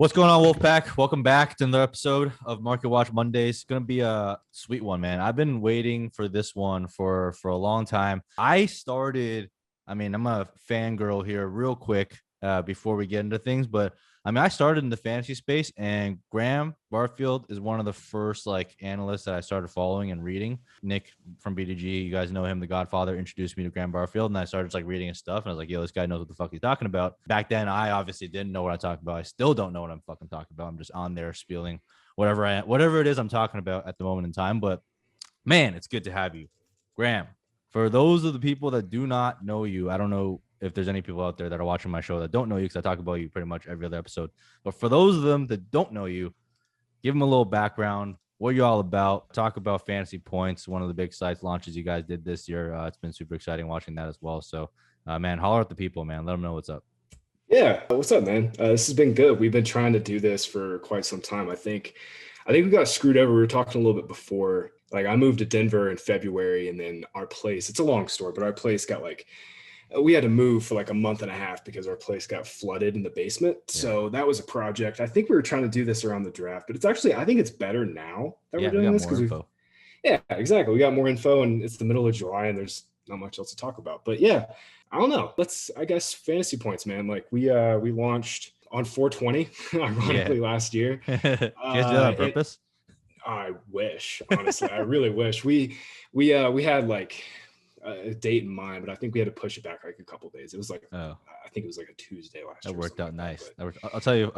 What's going on, Wolfpack? Welcome back to another episode of Market Watch Mondays. It's gonna be a sweet one, man. I've been waiting for this one for a long time. I'm a fangirl here, real quick, before we get into things. But I started in the fantasy space, and Graham Barfield is one of the first analysts that I started following and reading. Nick from BDG, you guys know him, the Godfather, introduced me to Graham Barfield, and I started reading his stuff, and I was like, yo, this guy knows what the fuck he's talking about. Back then, I obviously didn't know what I talked about. I still don't know what I'm fucking talking about. I'm just on there spieling whatever it is I'm talking about at the moment in time. But man, it's good to have you, Graham. For those of the people that do not know you, I don't know if there's any people out there that are watching my show that don't know you, because I talk about you pretty much every other episode. But for those of them that don't know you, give them a little background. What are you all about? Talk about Fantasy Points, one of the big sites launches you guys did this year. It's been super exciting watching that as well. So, man, holler at the people, man. Let them know what's up. Yeah, what's up, man? This has been good. We've been trying to do this for quite some time. I think we got screwed over. We were talking a little bit before. I moved to Denver in February, and then our place, it's a long story, but our place got we had to move for a month and a half because our place got flooded in the basement. Yeah. So that was a project. I think we were trying to do this around the draft, but I think it's better now that we're doing this because yeah, exactly. We got more info, and it's the middle of July, and there's not much else to talk about. But yeah, I don't know. I guess Fantasy Points, man. We launched on 420, ironically, last year. You guys did that on purpose? I wish, honestly. I really wish. We had a date in mind, but I think we had to push it back a couple of days. It was I think it was a Tuesday last year. That worked out nice. I'll tell you,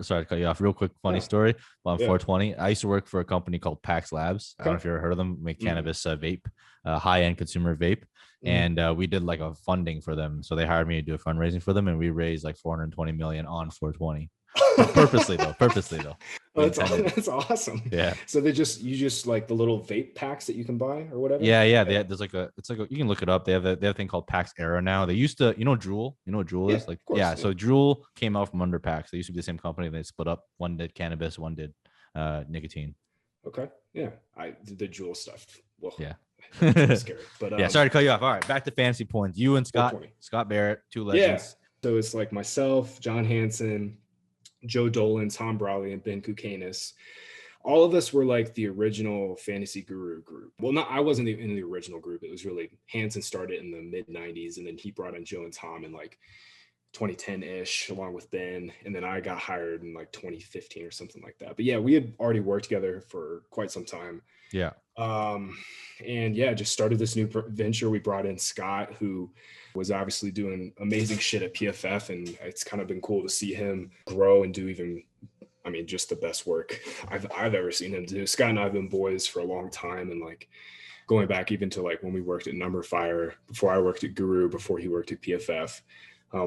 sorry to cut you off. Real quick, funny story. On 420, I used to work for a company called Pax Labs. Okay. I don't know if you ever heard of them. Make cannabis vape, high-end consumer vape. And we did a funding for them. So they hired me to do a fundraising for them, and we raised $420 million on 420. Purposely though. Oh, that's awesome. Yeah. So you just the little vape packs that you can buy or whatever. Yeah. There's you can look it up. They have a thing called Pax Era now. They used to, Juul. You know what Juul is? So Juul came out from under Pax. They used to be the same company. They split up. One did cannabis, one did nicotine. Okay. Yeah. I did the Juul stuff. Well, yeah. Scary. But yeah, sorry to cut you off. All right, back to Fantasy Points. You and Scott Barrett, two legends. Yeah. So it's myself, John Hansen, Joe Dolan, Tom Brawley, and Ben Kukanis. All of us were the original Fantasy Guru group. Well, I wasn't in the original group. It was really Hansen started in the mid 90s, and then he brought in Joe and Tom in 2010-ish, along with Ben. And then I got hired in 2015 or something like that. But yeah, we had already worked together for quite some time. Yeah. And yeah, just started this new venture. We brought in Scott, who was obviously doing amazing shit at PFF, and it's kind of been cool to see him grow and do just the best work I've ever seen him do. Scott and I have been boys for a long time, and going back even to when we worked at Number Fire, before I worked at Guru, before he worked at PFF,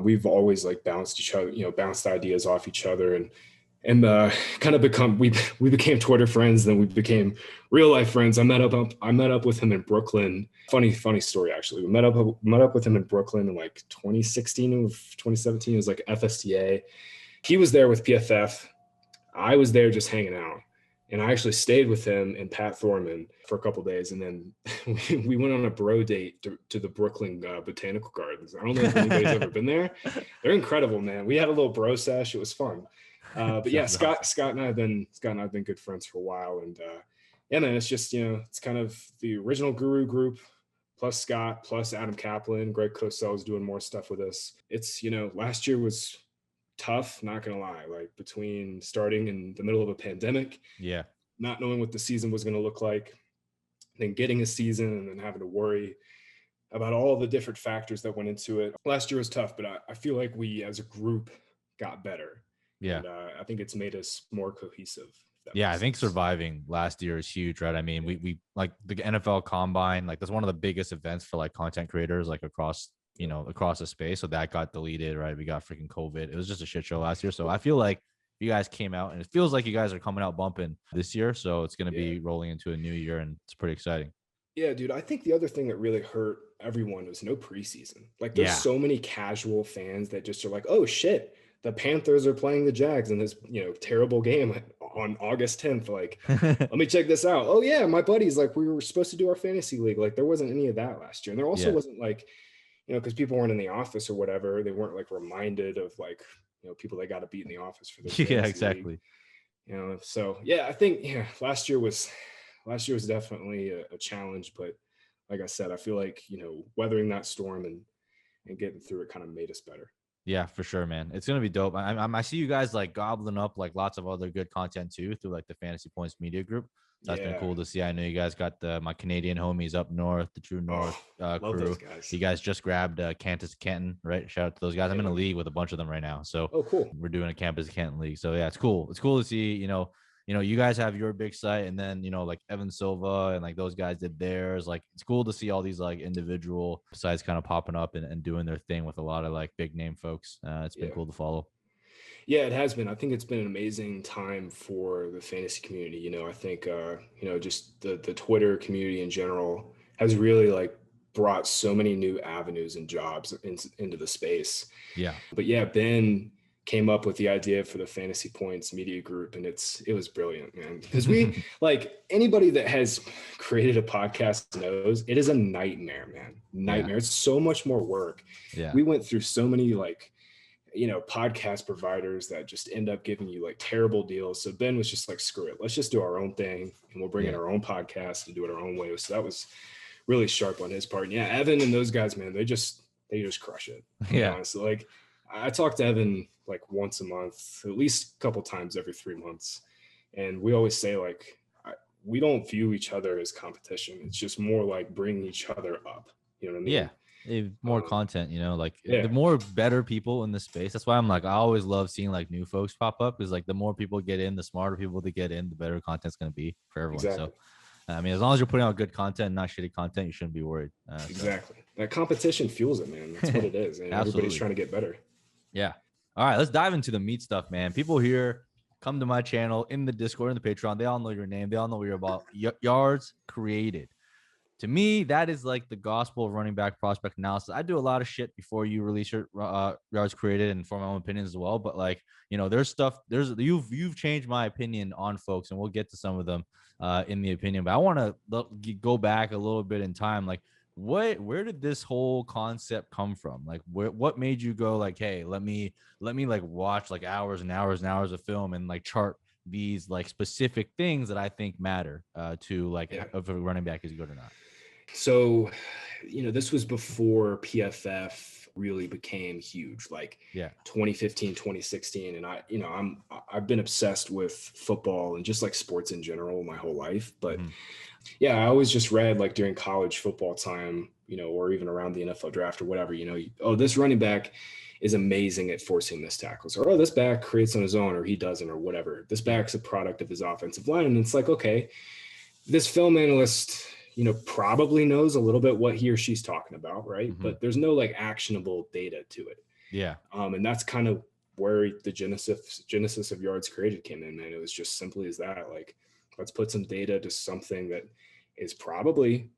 we've always bounced ideas off each other, and kind of we became Twitter friends, then we became real life friends. I met up with him in Brooklyn. Funny story, actually. We met up with him in Brooklyn in 2016 or 2017. It was FSTA. He was there with PFF. I was there just hanging out, and I actually stayed with him and Pat Thorman for a couple of days, and then we went on a bro date to the Brooklyn Botanical Gardens. I don't know if anybody's ever been there. They're incredible, man. We had a little bro sesh. It was fun. But yeah, Scott and I have been good friends for a while, and yeah, man, it's just it's kind of the original Guru group plus Scott plus Adam Kaplan. Greg Cosell is doing more stuff with us. It's last year was tough, not gonna lie. Between starting in the middle of a pandemic, not knowing what the season was gonna look like, then getting a season, and then having to worry about all the different factors that went into it. Last year was tough, but I feel like we as a group got better. Yeah. And I think it's made us more cohesive. Yeah, I think surviving last year is huge, right? I mean, we the NFL Combine, that's one of the biggest events for content creators across the space. So that got deleted, right? We got freaking COVID. It was just a shit show last year. So I feel like you guys came out, and it feels like you guys are coming out bumping this year. So it's going to be rolling into a new year, and it's pretty exciting. Yeah, dude. I think the other thing that really hurt everyone was no preseason. There's so many casual fans that just are oh shit, the Panthers are playing the Jags in this, terrible game on August 10th. Let me check this out. Oh yeah, my buddies, we were supposed to do our fantasy league. There wasn't any of that last year. And there also wasn't because people weren't in the office or whatever, they weren't reminded of people they got to beat in the office for their Yeah, fantasy exactly. league. So yeah, I think last year was definitely a challenge, but like I said, I feel like weathering that storm and getting through it kind of made us better. Yeah, for sure, man. It's gonna be dope. I see you guys like gobbling up like lots of other good content too through like the Fantasy Points Media Group. So that's been Yeah. cool to see. I know you guys got my Canadian homies up north, the True North Love crew. those guys. You guys just grabbed Campus Canton, right? Shout out to those guys. I'm in a league with a bunch of them right now. So cool. We're doing a Campus Canton league. So yeah, it's cool. It's cool to see. You guys have your big site, and then like Evan Silva and like those guys did theirs. Like it's cool to see all these like individual sites kind of popping up and doing their thing with a lot of like big name folks. It's been cool to follow. Yeah, it has been. I think it's been an amazing time for the fantasy community. I think just the Twitter community in general has really like brought so many new avenues and jobs into the space. Yeah. But yeah, Ben came up with the idea for the Fantasy Points Media Group, and it was brilliant, man. Because we like anybody that has created a podcast knows it is a nightmare, man. Nightmare. Yeah. It's so much more work. Yeah. We went through so many like podcast providers that just end up giving you like terrible deals. So Ben was just like, screw it, let's just do our own thing, and we'll bring in our own podcast and do it our own way. So that was really sharp on his part. And yeah, Evan and those guys, man, they just crush it. Yeah. Honestly, like I talk to Evan like once a month, at least a couple times every 3 months. And we always say like, we don't view each other as competition. It's just more like bringing each other up. You know what I mean? Yeah. More content, the more better people in the space. That's why I'm like, I always love seeing like new folks pop up, because like the more people get in, the smarter people to get in, the better content's going to be for everyone. Exactly. So I mean, as long as you're putting out good content, not shitty content, you shouldn't be worried. Exactly. That competition fuels it, man. That's what it is. And everybody's trying to get better. Yeah. All right, let's dive into the meat stuff, man. People here come to my channel in the Discord and the Patreon. They all know your name. They all know what you're about. Yards created. To me, that is like the gospel of running back prospect analysis. I do a lot of shit before you release your yards created and form my own opinions as well. But like, there's stuff. You've changed my opinion on folks, and we'll get to some of them in the opinion. But I want to go back a little bit in time. Like, where did this whole concept come from? Like, what made you go like, hey, let me like watch like hours and hours and hours of film and like chart these like specific things that I think matter to like if a running back is good or not. So, this was before PFF really became huge, like 2015, 2016. And I've been obsessed with football and just like sports in general my whole life. But I always just read like during college football time, or even around the NFL draft or whatever, this running back is amazing at forcing missed tackles, or this back creates on his own, or he doesn't, or whatever. This back's a product of his offensive line. And it's like, okay, this film analyst, probably knows a little bit what he or she's talking about, right? Mm-hmm. But there's no like actionable data to it. Yeah. And that's kind of where the genesis of yards created came in, man. It was just simply as that, like, let's put some data to something that is probably,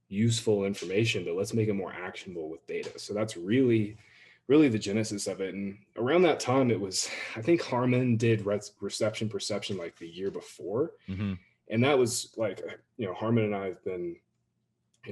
useful information, but let's make it more actionable with data. So that's really the genesis of it. And around that time, it was, I think Harmon did reception perception like the year before. Mm-hmm. And that was like, Harmon and I have been,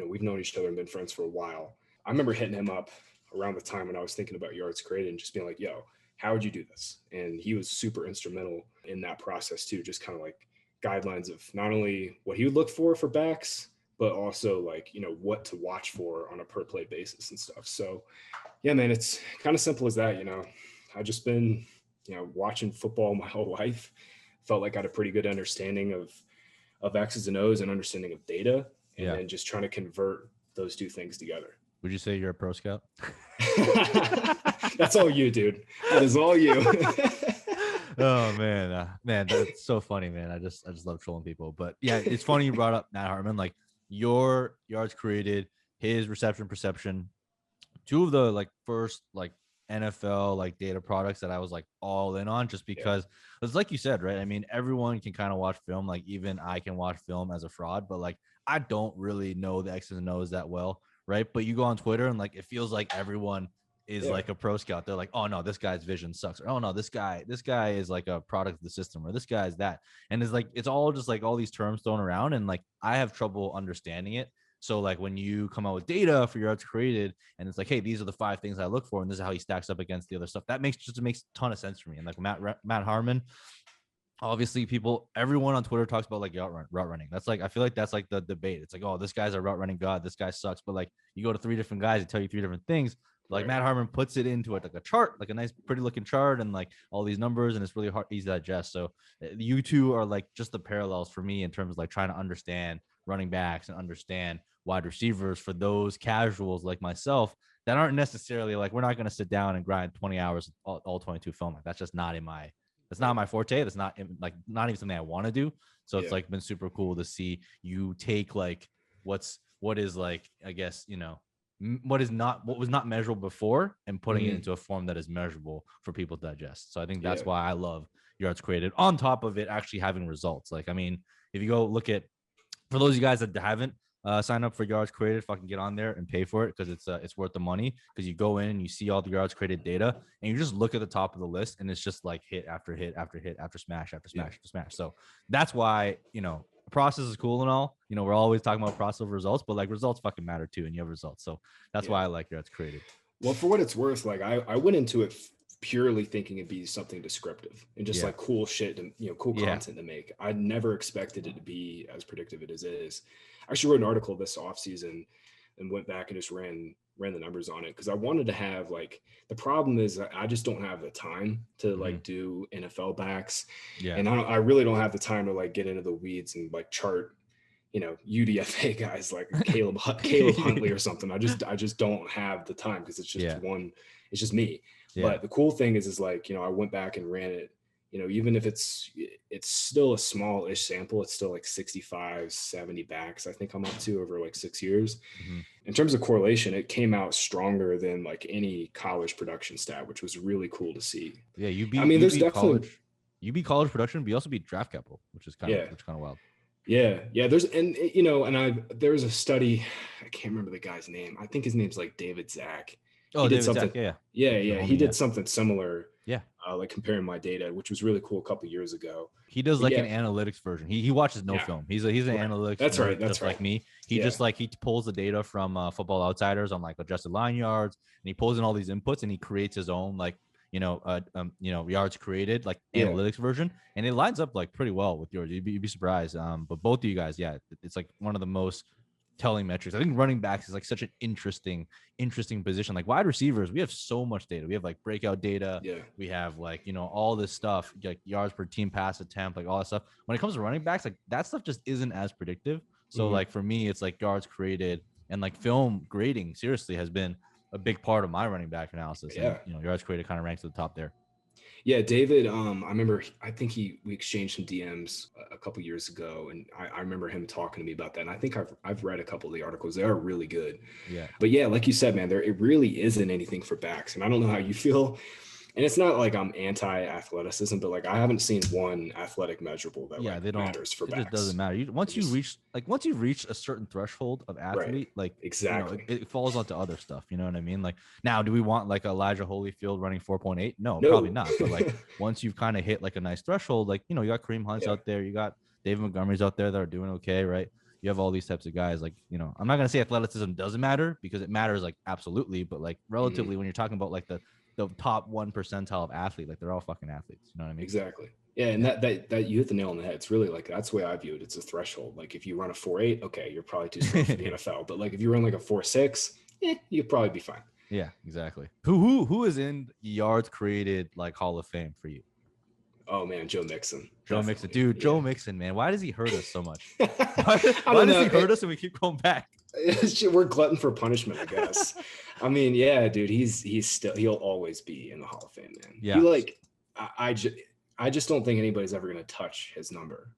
we've known each other and been friends for a while. I remember hitting him up around the time when I was thinking about yards created and just being like, yo, how would you do this? And he was super instrumental in that process too, just kind of like guidelines of not only what he would look for backs, but also like, what to watch for on a per play basis and stuff. So yeah, man, it's kind of simple as that. I've just been, watching football my whole life. Felt like I had a pretty good understanding of X's and O's and understanding of data, and then just trying to convert those two things together. Would you say you're a pro scout? That's all you, dude. That is all you. Oh man, that's so funny, man. I just love trolling people. But yeah, it's funny you brought up Matt Harmon. Like your yards created, his reception perception, two of the like first like NFL like data products that I was like all in on, just because it's like you said, right? I mean, everyone can kind of watch film. Like even I can watch film as a fraud, but like I don't really know the X's and O's that well, right? But you go on Twitter and like it feels like everyone is like a pro scout. They're like, oh no, this guy's vision sucks, or oh no, this guy is like a product of the system, or this guy is that. And it's like it's all just like all these terms thrown around, and like I have trouble understanding it. So like when you come out with data for yards created, and it's like, hey, these are the 5 things I look for, and this is how he stacks up against the other stuff. That makes a ton of sense for me. And like Matt Harmon, obviously everyone on Twitter talks about like route running. That's like, I feel like that's like the debate. It's like, oh, this guy's a route running god, this guy sucks. But like you go to 3 different guys and tell you 3 different things. Like Matt Harmon puts it into like a chart, like a nice, pretty looking chart, and like all these numbers, and it's really easy to digest. So you two are like just the parallels for me in terms of like trying to understand running backs and understand wide receivers for those casuals like myself that aren't necessarily like, we're not going to sit down and grind 20 hours all 22 film. Like that's just not that's not my forte. That's not not even something I want to do. So it's like been super cool to see you take like what is like, I guess, you know, what was not measurable before and putting it into a form that is measurable for people to digest. So I think that's why I love yards created, on top of it actually having results. Like, I mean, if you go look at, for those of you guys that haven't signed up for yards created, fucking get on there and pay for it, because it's worth the money. Because you go in and you see all the yards created data, and you just look at the top of the list, and it's just like hit after hit after hit after smash after smash after smash. So that's why, you know, the process is cool and all. You know, we're always talking about process of results, but like results fucking matter too, and you have results. So that's why I like yards created. Well, for what it's worth, like I went into it purely thinking it'd be something descriptive and just like cool shit to, you know, cool content to make. I never expected it to be as predictive as it is. I actually wrote an article this offseason and went back and just ran the numbers on it, because I wanted to have, like, the problem is I just don't have the time to like do NFL backs. And I really don't have the time to like get into the weeds and like chart, you know, UDFA guys like Caleb Huntley or something. I just don't have the time, because it's just it's just me. But the cool thing is like, you know, I went back and ran it, you know, even if it's still a small-ish sample, it's still like 65, 70 backs, I think I'm up to over like 6 years. In terms of correlation, it came out stronger than like any college production stat, which was really cool to see. Yeah, you beat college production, but you also beat draft capital, which is kind of wild. Yeah. There's a study, I can't remember the guy's name. I think his name's like David Zach. Oh, David Zach, He did something similar. Like comparing my data, which was really cool a couple of years ago. He does an analytics version. He watches no film. He's an analytics. That's right. Like me. He just like, he pulls the data from Football Outsiders on like adjusted line yards, and he pulls in all these inputs, and he creates his own like, yards created, like analytics version, and it lines up like pretty well with yours. You'd be surprised. But both of you guys, it's like one of the most telling metrics. I think running backs is like such an interesting position. Like wide receivers, we have so much data. We have like breakout data. We have like, you know, all this stuff, like yards per team pass attempt, like all that stuff. When it comes to running backs, like that stuff just isn't as predictive. So like for me, it's like yards created and like film grading seriously has been a big part of my running back analysis. And, you know, yards created kind of ranks at the top there. Yeah, David, I remember, I think we exchanged some DMs a couple years ago, and I remember him talking to me about that. And I think I've read a couple of the articles. They are really good. Yeah. But yeah, like you said, man, it really isn't anything for backs. And I don't know how you feel. And it's not like I'm anti-athleticism, but like I haven't seen one athletic measurable that matters for backs. It just doesn't matter. Once you reach a certain threshold of athlete, like exactly, you know, it falls onto other stuff. You know what I mean? Like now, do we want like Elijah Holyfield running 4.8? No, probably not. But like once you've kind of hit like a nice threshold, like, you know, you got Kareem Hunt's out there, you got David Montgomery's out there that are doing okay, right? You have all these types of guys. Like, you know, I'm not gonna say athleticism doesn't matter, because it matters like absolutely, but like relatively when you're talking about like the top 1 percentile of athlete, like they're all fucking athletes. You know what I mean? Exactly. Yeah. And that you hit the nail on the head. It's really like, that's the way I view it. It's a threshold. Like if you run a 4.8, okay, you're probably too slow for the NFL. But like if you run like a 4.6, you'd probably be fine. Yeah, exactly. Who is in yards created like Hall of Fame for you? Oh man, Joe Mixon. Mixon, dude. Joe Mixon, man. Why does he hurt us so much? Why does he hurt us and we keep going back? We're glutton for punishment, I guess. I mean, yeah, dude, he'll always be in the Hall of Fame, man. Yeah. I just don't think anybody's ever going to touch his number.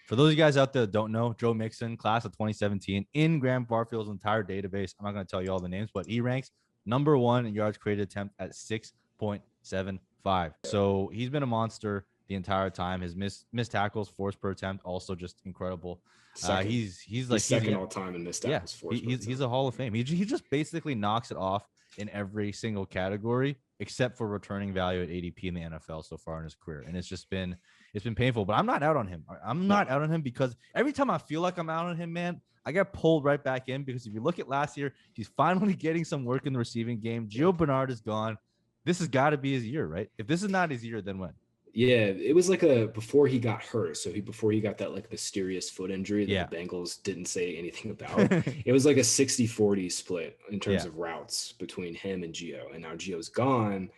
For those of you guys out there that don't know, Joe Mixon, class of 2017, in Graham Barfield's entire database. I'm not going to tell you all the names, but he ranks number 1 in yards created attempt at 6.75. So he's been a monster the entire time. His missed tackles, force per attempt, also just incredible. He's like second all time in missed tackles. He's a Hall of Fame. He just basically knocks it off in every single category except for returning value at ADP in the NFL so far in his career. And it's been painful, but I'm not out on him. I'm not out on him because every time I feel like I'm out on him, man, I get pulled right back in because if you look at last year, he's finally getting some work in the receiving game. Gio Bernard is gone. This has got to be his year, right? If this is not his year, then when? Yeah, it was like before he got hurt. So before he got that like mysterious foot injury that the Bengals didn't say anything about. It was like a 60-40 split in terms of routes between him and Gio. And now Gio's gone.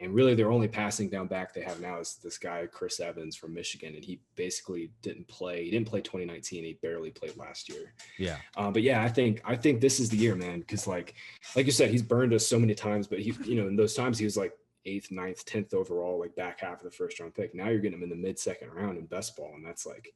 And really their only passing down back they have now is this guy, Chris Evans from Michigan. And he basically didn't play. He didn't play 2019. He barely played last year. Yeah. But yeah, I think this is the year, man. Because like you said, he's burned us so many times. But he, in those times he was like 8th, 9th, 10th overall, like back half of the first round pick. Now you're getting him in the mid-second round in best ball. And that's like,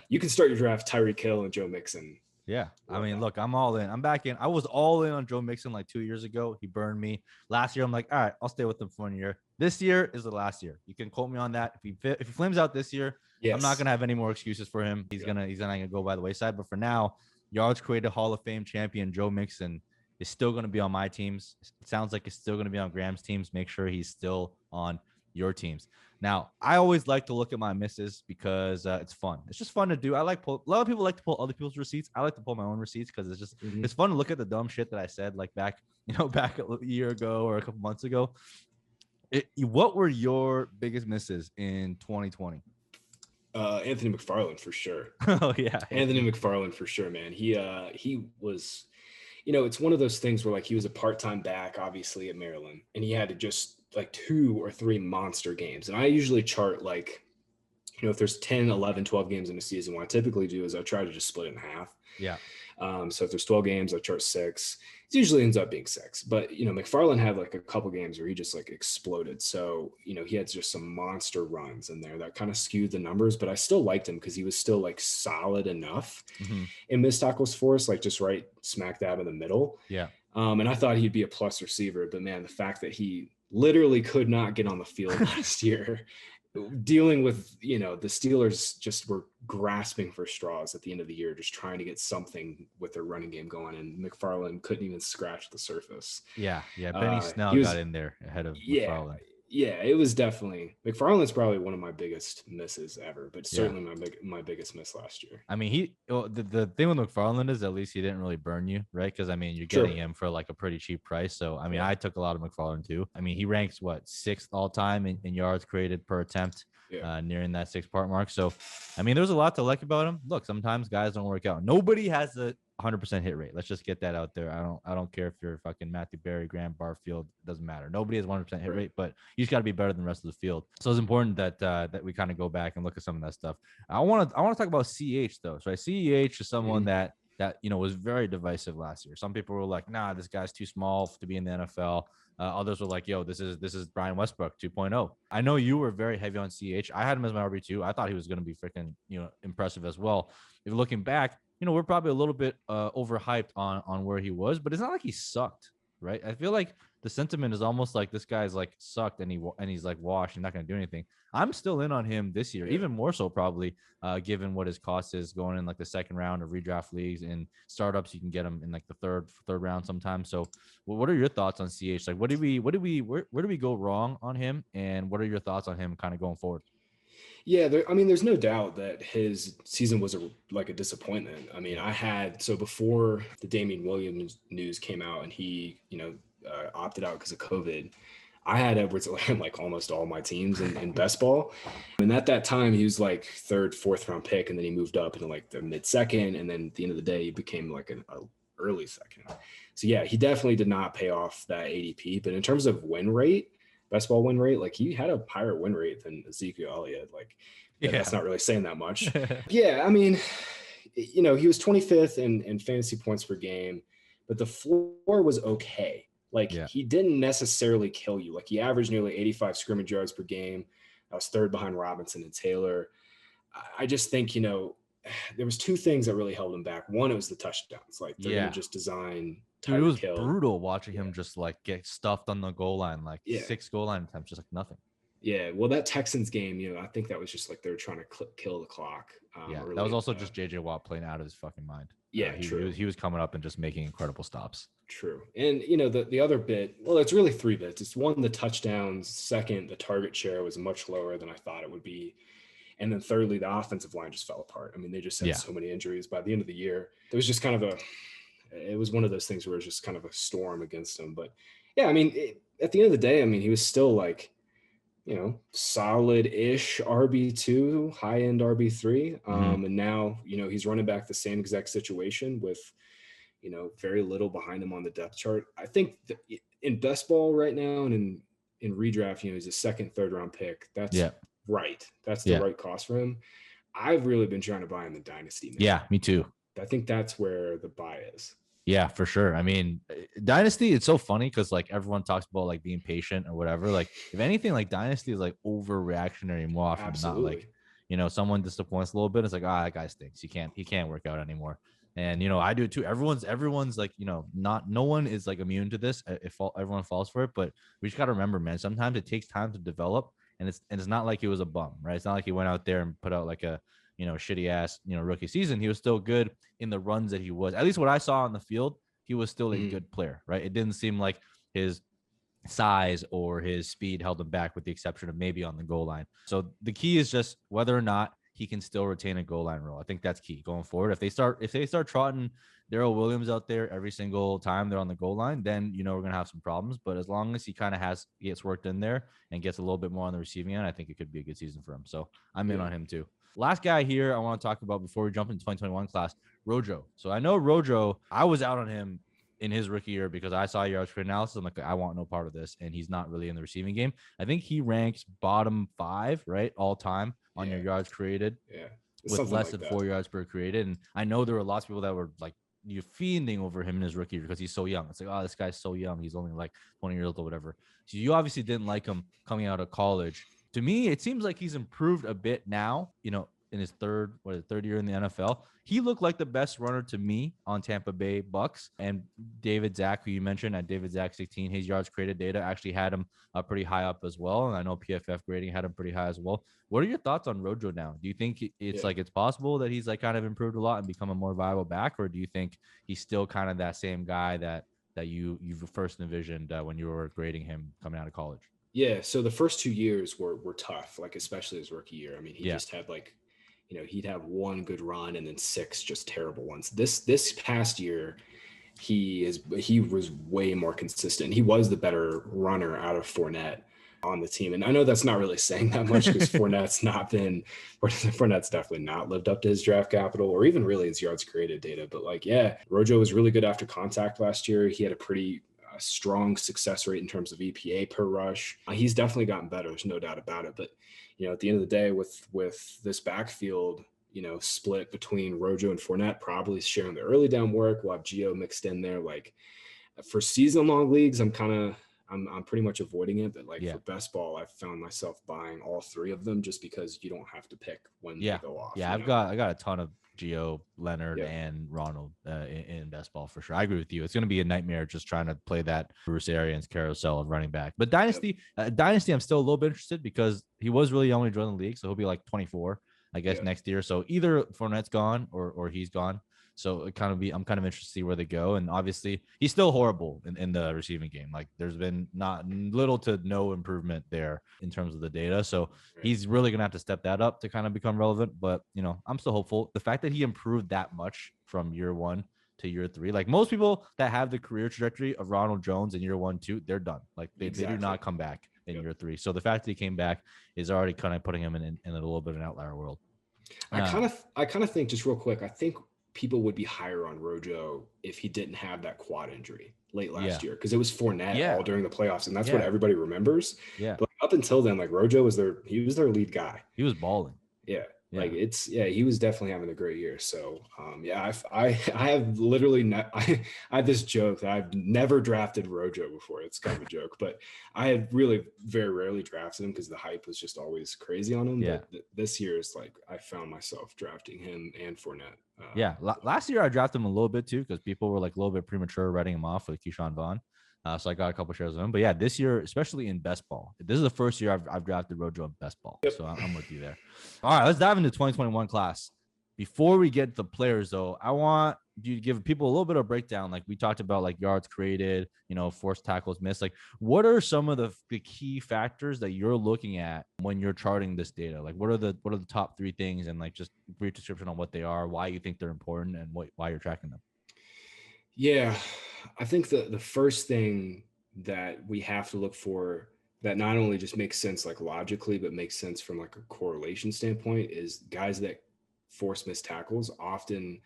you can start your draft Tyreek Hill and Joe Mixon. Yeah. I mean, look, I'm all in. I'm back in. I was all in on Joe Mixon like 2 years ago. He burned me. Last year, I'm like, all right, I'll stay with him for 1 year. This year is the last year. You can quote me on that. If he flames out this year, I'm not gonna have any more excuses for him. He's not gonna go by the wayside. But for now, yards created Hall of Fame champion Joe Mixon is still going to be on my teams. It sounds like it's still going to be on Graham's teams. Make sure he's still on your teams. Now, I always like to look at my misses because it's fun. It's just fun to do. A lot of people like to pull other people's receipts. I like to pull my own receipts because it's just it's fun to look at the dumb shit that I said like back a year ago or a couple months ago. What were your biggest misses in 2020? Anthony McFarland for sure. Oh yeah, Anthony McFarland for sure, man. He was, it's one of those things where like he was a part-time back, obviously at Maryland, and he had to just like 2 or 3 monster games. And I usually chart like, if there's 10, 11, 12 games in a season, what I typically do is I try to just split it in half. Yeah. So if there's 12 games, I chart 6. It usually ends up being 6. But, McFarland had like a couple games where he just like exploded. So, he had just some monster runs in there that kind of skewed the numbers. But I still liked him because he was still like solid enough in missed tackles for us, like just right smack dab in the middle. Yeah. And I thought he'd be a plus receiver. But, man, the fact that he literally could not get on the field last year, dealing with, the Steelers just were grasping for straws at the end of the year, just trying to get something with their running game going. And McFarland couldn't even scratch the surface. Yeah. Benny Snell got in there ahead of McFarland. Yeah, it was definitely McFarland's probably one of my biggest misses ever, but certainly my biggest miss last year. I mean, the thing with McFarland is at least he didn't really burn you, right? Because I mean, you're getting him for like a pretty cheap price. So I mean, I took a lot of McFarland too. I mean, he ranks 6th all time in yards created per attempt, nearing that 6-part mark. So I mean, there's a lot to like about him. Look, sometimes guys don't work out. Nobody has a 100% hit rate. Let's just get that out there. I don't care if you're fucking Matthew Berry, Graham Barfield, doesn't matter. Nobody has 100% hit rate, but you just got to be better than the rest of the field. So it's important that we kind of go back and look at some of that stuff. I want to talk about CH though. So CEH is someone that was very divisive last year. Some people were like, nah, this guy's too small to be in the NFL. Others were like, yo, this is Brian Westbrook 2.0. I know you were very heavy on CH. I had him as my RB2. I thought he was going to be freaking, impressive as well. If you're looking back, we're probably a little bit overhyped on where he was, but it's not like he sucked, right? I feel like the sentiment is almost like this guy's like sucked and he's like washed and not going to do anything. I'm still in on him this year, even more so probably given what his cost is going in like the 2nd round of redraft leagues and startups. You can get him in like the third round sometimes. So what are your thoughts on CH? Like, where do we go wrong on him? And what are your thoughts on him kind of going forward? Yeah, there's no doubt that his season was a disappointment. I mean, before the Damian Williams news came out and he, opted out because of COVID, I had Edwards-Helaire in like almost all my teams in best ball. And at that time, he was like 3rd, 4th round pick. And then he moved up into like the mid-2nd. And then at the end of the day, he became like an early 2nd. So yeah, he definitely did not pay off that ADP. But in terms of win rate, best ball win rate, like he had a higher win rate than Ezekiel Elliott. Like, that's not really saying that much. Yeah, I mean, he was 25th in fantasy points per game, but the floor was okay. Like, he didn't necessarily kill you. Like, he averaged nearly 85 scrimmage yards per game. I was 3rd behind Robinson and Taylor. I just think, there was 2 things that really held him back. One, it was the touchdowns. Like, they're going to just design Dude, it was brutal watching him just like get stuffed on the goal line, like 6 goal line attempts, just like nothing. Yeah, well, that Texans game, I think that was just like they were trying to kill the clock. Yeah, Early that was also just JJ Watt playing out of his fucking mind. Yeah, He true. was coming up and just making incredible stops. True. And the other bit, well, it's really three bits. It's one, the touchdowns. Second, the target share was much lower than I thought it would be. And then thirdly, the offensive line just fell apart. I mean, they just had so many injuries by the end of the year. It was just kind of it was one of those things where it was just kind of a storm against him. But yeah, I mean, at the end of the day, I mean, he was still like, solid-ish RB2, high-end RB3. And now, he's running back the same exact situation with, very little behind him on the depth chart. I think in best ball right now and in redraft, he's a second, third round pick. That's right. That's the right cost for him. I've really been trying to buy him in Dynasty now. Yeah, me too. I think that's where the buy is. Yeah, for sure. I mean, Dynasty, it's so funny because like everyone talks about like being patient or whatever. Like if anything, like Dynasty is like overreactionary more often than not. Like, someone disappoints a little bit. It's like, that guy stinks. He can't work out anymore. And I do it too. Everyone's like, no one is like immune to this if everyone falls for it. But we just got to remember, man, sometimes it takes time to develop, and it's not like he was a bum, right? It's not like he went out there and put out like a shitty ass rookie season. He was still good in the runs that he was. At least what I saw on the field, he was still a good player, right? It didn't seem like his size or his speed held him back, with the exception of maybe on the goal line. So the key is just whether or not he can still retain a goal line role. I think that's key going forward. If they start trotting Darrell Williams out there every single time they're on the goal line, then we're gonna have some problems. But as long as he kind of gets worked in there and gets a little bit more on the receiving end, I think it could be a good season for him. So I'm in on him too. Last guy here I want to talk about before we jump into 2021 class, Rojo. So I know Rojo, I was out on him in his rookie year because I saw yards per analysis. I'm like, I want no part of this. And he's not really in the receiving game. I think he ranks bottom 5, right, all time on your yards created. Yeah. With less than 4 yards per created. And I know there were lots of people that were like, you're fiending over him in his rookie year because he's so young. It's like, this guy's so young. He's only like 20 years old or whatever. So you obviously didn't like him coming out of college. To me, it seems like he's improved a bit now, in his third year in the NFL. He looked like the best runner to me on Tampa Bay Bucks. And David Zach, who you mentioned at David Zach 16, his yards created data actually had him pretty high up as well. And I know PFF grading had him pretty high as well. What are your thoughts on Rojo now? Do you think it's like it's possible that he's like kind of improved a lot and become a more viable back, or do you think he's still kind of that same guy that you've first envisioned when you were grading him coming out of college? Yeah, so the first 2 years were tough, like especially his rookie year. I mean, he just had like, he'd have one good run and then 6 just terrible ones. This past year, he was way more consistent. He was the better runner out of Fournette on the team. And I know that's not really saying that much because Fournette's definitely not lived up to his draft capital or even really his yards created data. But like, yeah, Rojo was really good after contact last year. He had a pretty strong success rate in terms of EPA per rush. He's definitely gotten better. There's no doubt about it. But, at the end of the day with this backfield, split between Rojo and Fournette, probably sharing the early down work. We'll have Gio mixed in there. Like for season long leagues, I'm pretty much avoiding it. But like for best ball, I've found myself buying all 3 of them just because you don't have to pick when they go off. Yeah, I got a ton of Gio, Leonard, and Ronald in best ball for sure. I agree with you. It's going to be a nightmare just trying to play that Bruce Arians carousel of running back. But Dynasty, I'm still a little bit interested because he was really young when he joined the league, so he'll be like 24, I guess, next year. So either Fournette's gone or he's gone. So I'm kind of interested to see where they go. And obviously he's still horrible in the receiving game. Like there's been not little to no improvement there in terms of the data. So he's really going to have to step that up to kind of become relevant. But, I'm still hopeful. The fact that he improved that much from year 1 to year 3, like most people that have the career trajectory of Ronald Jones in year 1, 2, they're done. Like they do not come back in year 3. So the fact that he came back is already kind of putting him in a little bit of an outlier world. I kind of think, just real quick, I think people would be higher on Rojo if he didn't have that quad injury late last year, because it was Fournette all during the playoffs, and that's what everybody remembers. Yeah. But up until then, like Rojo was their lead guy. He was balling. Yeah. Like he was definitely having a great year. So I have literally I have this joke that I've never drafted Rojo before. It's kind of a joke, but I had really very rarely drafted him because the hype was just always crazy on him. Yeah. But this year is like I found myself drafting him and Fournette. Last year I drafted him a little bit too because people were like a little bit premature writing him off with Keyshawn Vaughn. So I got a couple shares of him. But yeah, this year, especially in best ball, this is the first year I've drafted Rojo in best ball. Yep. So I'm with you there. All right, let's dive into 2021 class. Before we get the players, though, I want you to give people a little bit of breakdown. Like we talked about, like yards created, forced tackles missed. Like, what are some of the key factors that you're looking at when you're charting this data? Like, what are the top 3 things, and like just brief description on what they are, why you think they're important, and why you're tracking them? Yeah, I think the first thing that we have to look for that not only just makes sense like logically, but makes sense from like a correlation standpoint is guys that force missed tackles often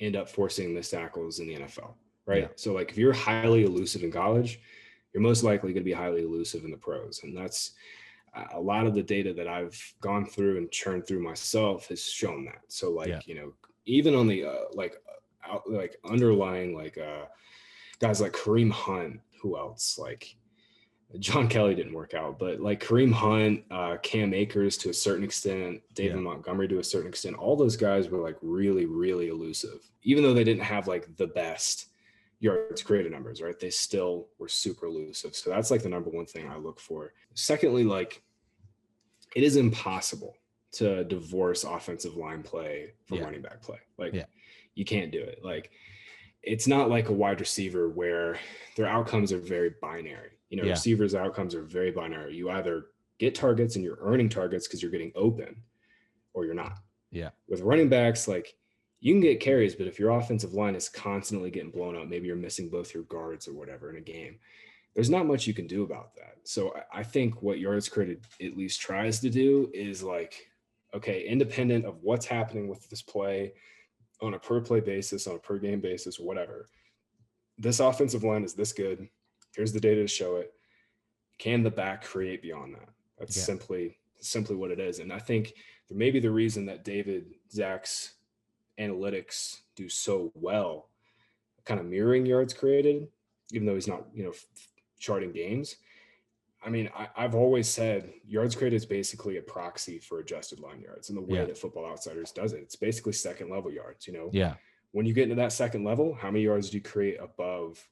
end up forcing missed tackles in the NFL, right? Yeah. So like if you're highly elusive in college, you're most likely going to be highly elusive in the pros. And that's a lot of the data that I've gone through and churned through myself has shown that. So like, even on the underlying guys like Kareem Hunt, who else? Like John Kelly didn't work out, but like Kareem Hunt, Cam Akers to a certain extent, David Montgomery to a certain extent, all those guys were like really, really elusive. Even though they didn't have like the best yards created numbers, right? They still were super elusive. So that's like the number one thing I look for. Secondly, like it is impossible to divorce offensive line play from running back play. Like you can't do it. Like it's not like a wide receiver where their outcomes are very binary. Receivers' outcomes are very binary. You either get targets and you're earning targets because you're getting open, or you're not. Yeah. With running backs, like you can get carries, but if your offensive line is constantly getting blown up, maybe you're missing both your guards or whatever in a game, there's not much you can do about that. So I think what yards created at least tries to do is like, okay, independent of what's happening with this play on a per play basis, on a per game basis, whatever, this offensive line is this good. Here's the data to show it. Can the back create beyond that? That's simply what it is. And I think there may be the reason that Zach's analytics do so well, kind of mirroring yards created, even though he's not, charting games. I mean, I've always said yards created is basically a proxy for adjusted line yards, and the way that Football Outsiders does it. It's basically second level yards, When you get into that second level, how many yards do you create above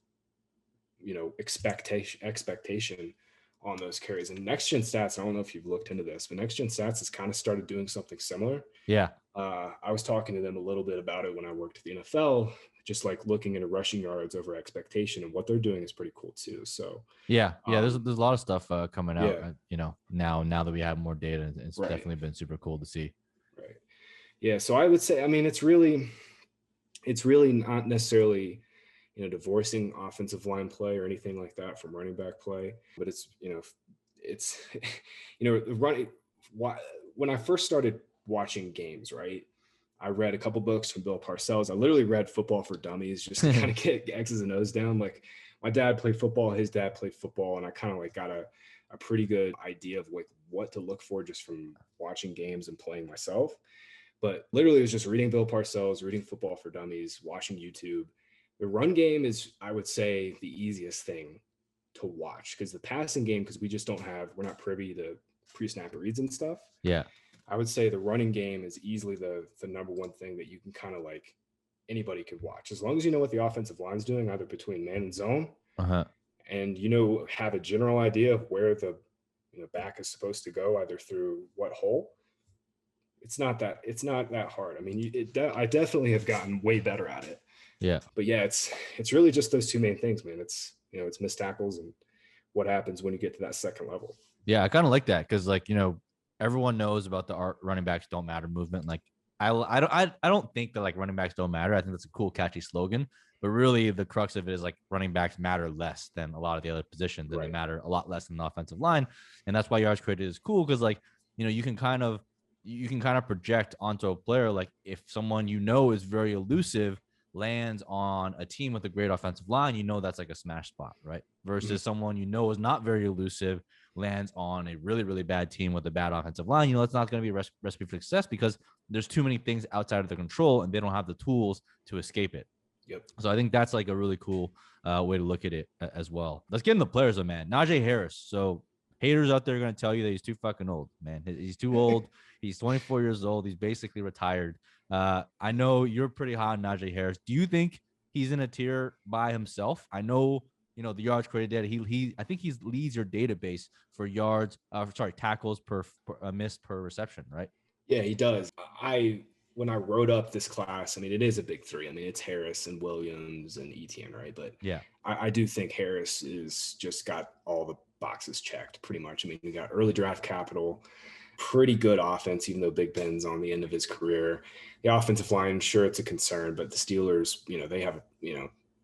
expectation on those carries? And Next Gen Stats, I don't know if you've looked into this, but Next Gen Stats has kind of started doing something similar. Yeah. I was talking to them a little bit about it when I worked at the NFL, just like looking into rushing yards over expectation, and what they're doing is pretty cool too. So there's a lot of stuff coming out, now that we have more data. It's definitely been super cool to see. Right. Yeah. So I would say, I mean, it's really not necessarily divorcing offensive line play or anything like that from running back play, but it's running. When I first started watching games, right, I read a couple books from Bill Parcells. I literally read Football for Dummies just to kind of get X's and O's down. Like my dad played football, his dad played football, and I kind of like got a pretty good idea of like what to look for just from watching games and playing myself. But literally it was just reading Bill Parcells, reading Football for Dummies, watching YouTube. The run game is, I would say, the easiest thing to watch, because the passing game, because we're not privy to pre-snap reads and stuff. Yeah. I would say the running game is easily the number one thing that you can kind of like anybody could watch, as long as you know what the offensive line's doing, either between man and zone, and have a general idea of where the back is supposed to go, either through what hole. It's not that hard. I mean, I definitely have gotten way better at it. Yeah. But yeah, it's really just those two main things, man. It's it's missed tackles and what happens when you get to that second level. Yeah, I kind of like that, because everyone knows about the running backs don't matter movement. Like I don't think that like running backs don't matter. I think that's a cool, catchy slogan, but really the crux of it is like running backs matter less than a lot of the other positions, and they matter a lot less than the offensive line. And that's why yards created is cool, because like you can kind of project onto a player, like if someone is very elusive lands on a team with a great offensive line, that's like a smash spot, right? Versus someone is not very elusive lands on a really, really bad team with a bad offensive line, it's not going to be a recipe for success, because there's too many things outside of their control and they don't have the tools to escape it. Yep. So I think that's like a really cool way to look at it as well. Let's get into the players, though, man. Najee Harris. So haters out there are going to tell you that he's too fucking old, man. He's too old. He's 24 years old. He's basically retired. I know you're pretty high on Najee Harris. Do you think he's in a tier by himself? I know, the yards created data. I think he leads your database for yards, tackles per missed per reception, right? Yeah, he does. When I wrote up this class, I mean, it is a big three. I mean, it's Harris and Williams and Etienne, right? But Yeah. I do think Harris is just got all the boxes checked pretty much. I mean, we got early draft capital, pretty good offense, even though Big Ben's on the end of his career. The offensive line, sure, it's a concern, but the Steelers, they have,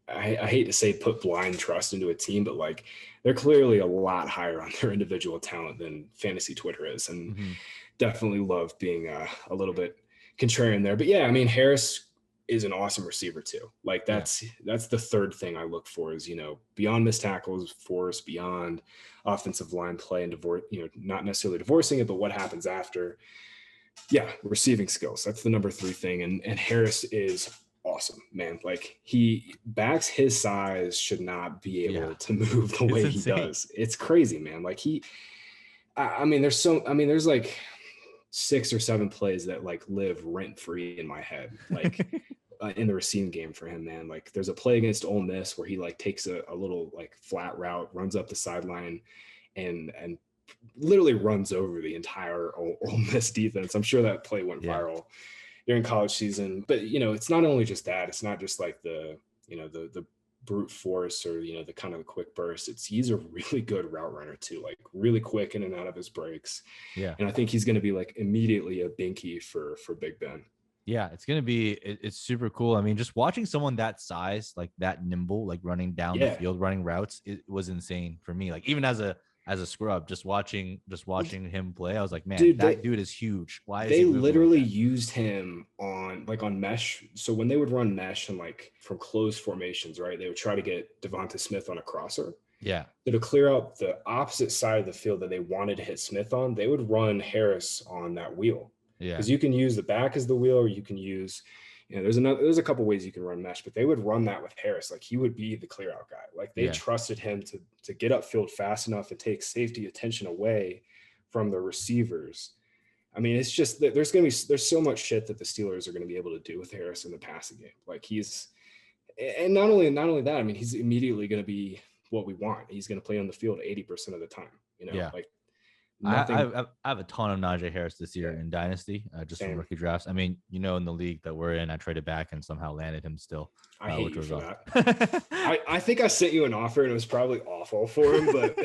I hate to say put blind trust into a team, but like they're clearly a lot higher on their individual talent than fantasy Twitter is. And definitely love being a little bit contrarian there. But yeah, I mean, Harris is an awesome receiver too. Like that's the third thing I look for is, beyond missed tackles, force, beyond offensive line play and divorce, not necessarily divorcing it, but what happens after. Yeah, receiving skills. That's the number 3 thing. And Harris is awesome, man. Like he backs his size should not be able to move the way he does. It's crazy, man. Like there's like 6 or 7 plays that like live rent free in my head, like in the receiving game for him, man. Like there's a play against Ole Miss where he like takes a little like flat route, runs up the sideline and literally runs over the entire Ole Miss defense. I'm sure that play went viral during college season, but it's not only just that. It's not just like the brute force or the kind of the quick burst. He's a really good route runner too, like really quick in and out of his breaks. Yeah, and I think he's going to be like immediately a binky for Big Ben. Yeah, it's super cool. I mean, just watching someone that size, like that nimble, like running down the field, running routes, it was insane for me. Like even as a scrub, just watching him play, I was like, man, dude is huge. Why is they he literally like used him on mesh? So when they would run mesh and like from closed formations, right, they would try to get Devonta Smith on a crosser. Yeah. So to clear out the opposite side of the field that they wanted to hit Smith on, they would run Harris on that wheel. Yeah. Because you can use the back as the wheel, or you can use, there's a couple ways you can run mesh, but they would run that with Harris. Like he would be the clear out guy. Like they trusted him to get upfield fast enough and take safety attention away from the receivers. I mean, it's just that there's so much shit that the Steelers are going to be able to do with Harris in the passing game. Like and not only that, I mean, he's immediately going to be what we want. He's going to play on the field 80% of the time. Like I have a ton of Najee Harris this year in Dynasty, just from rookie drafts. I mean, in the league that we're in, I traded back and somehow landed him still. I hate you for that. I think I sent you an offer and it was probably awful for him, but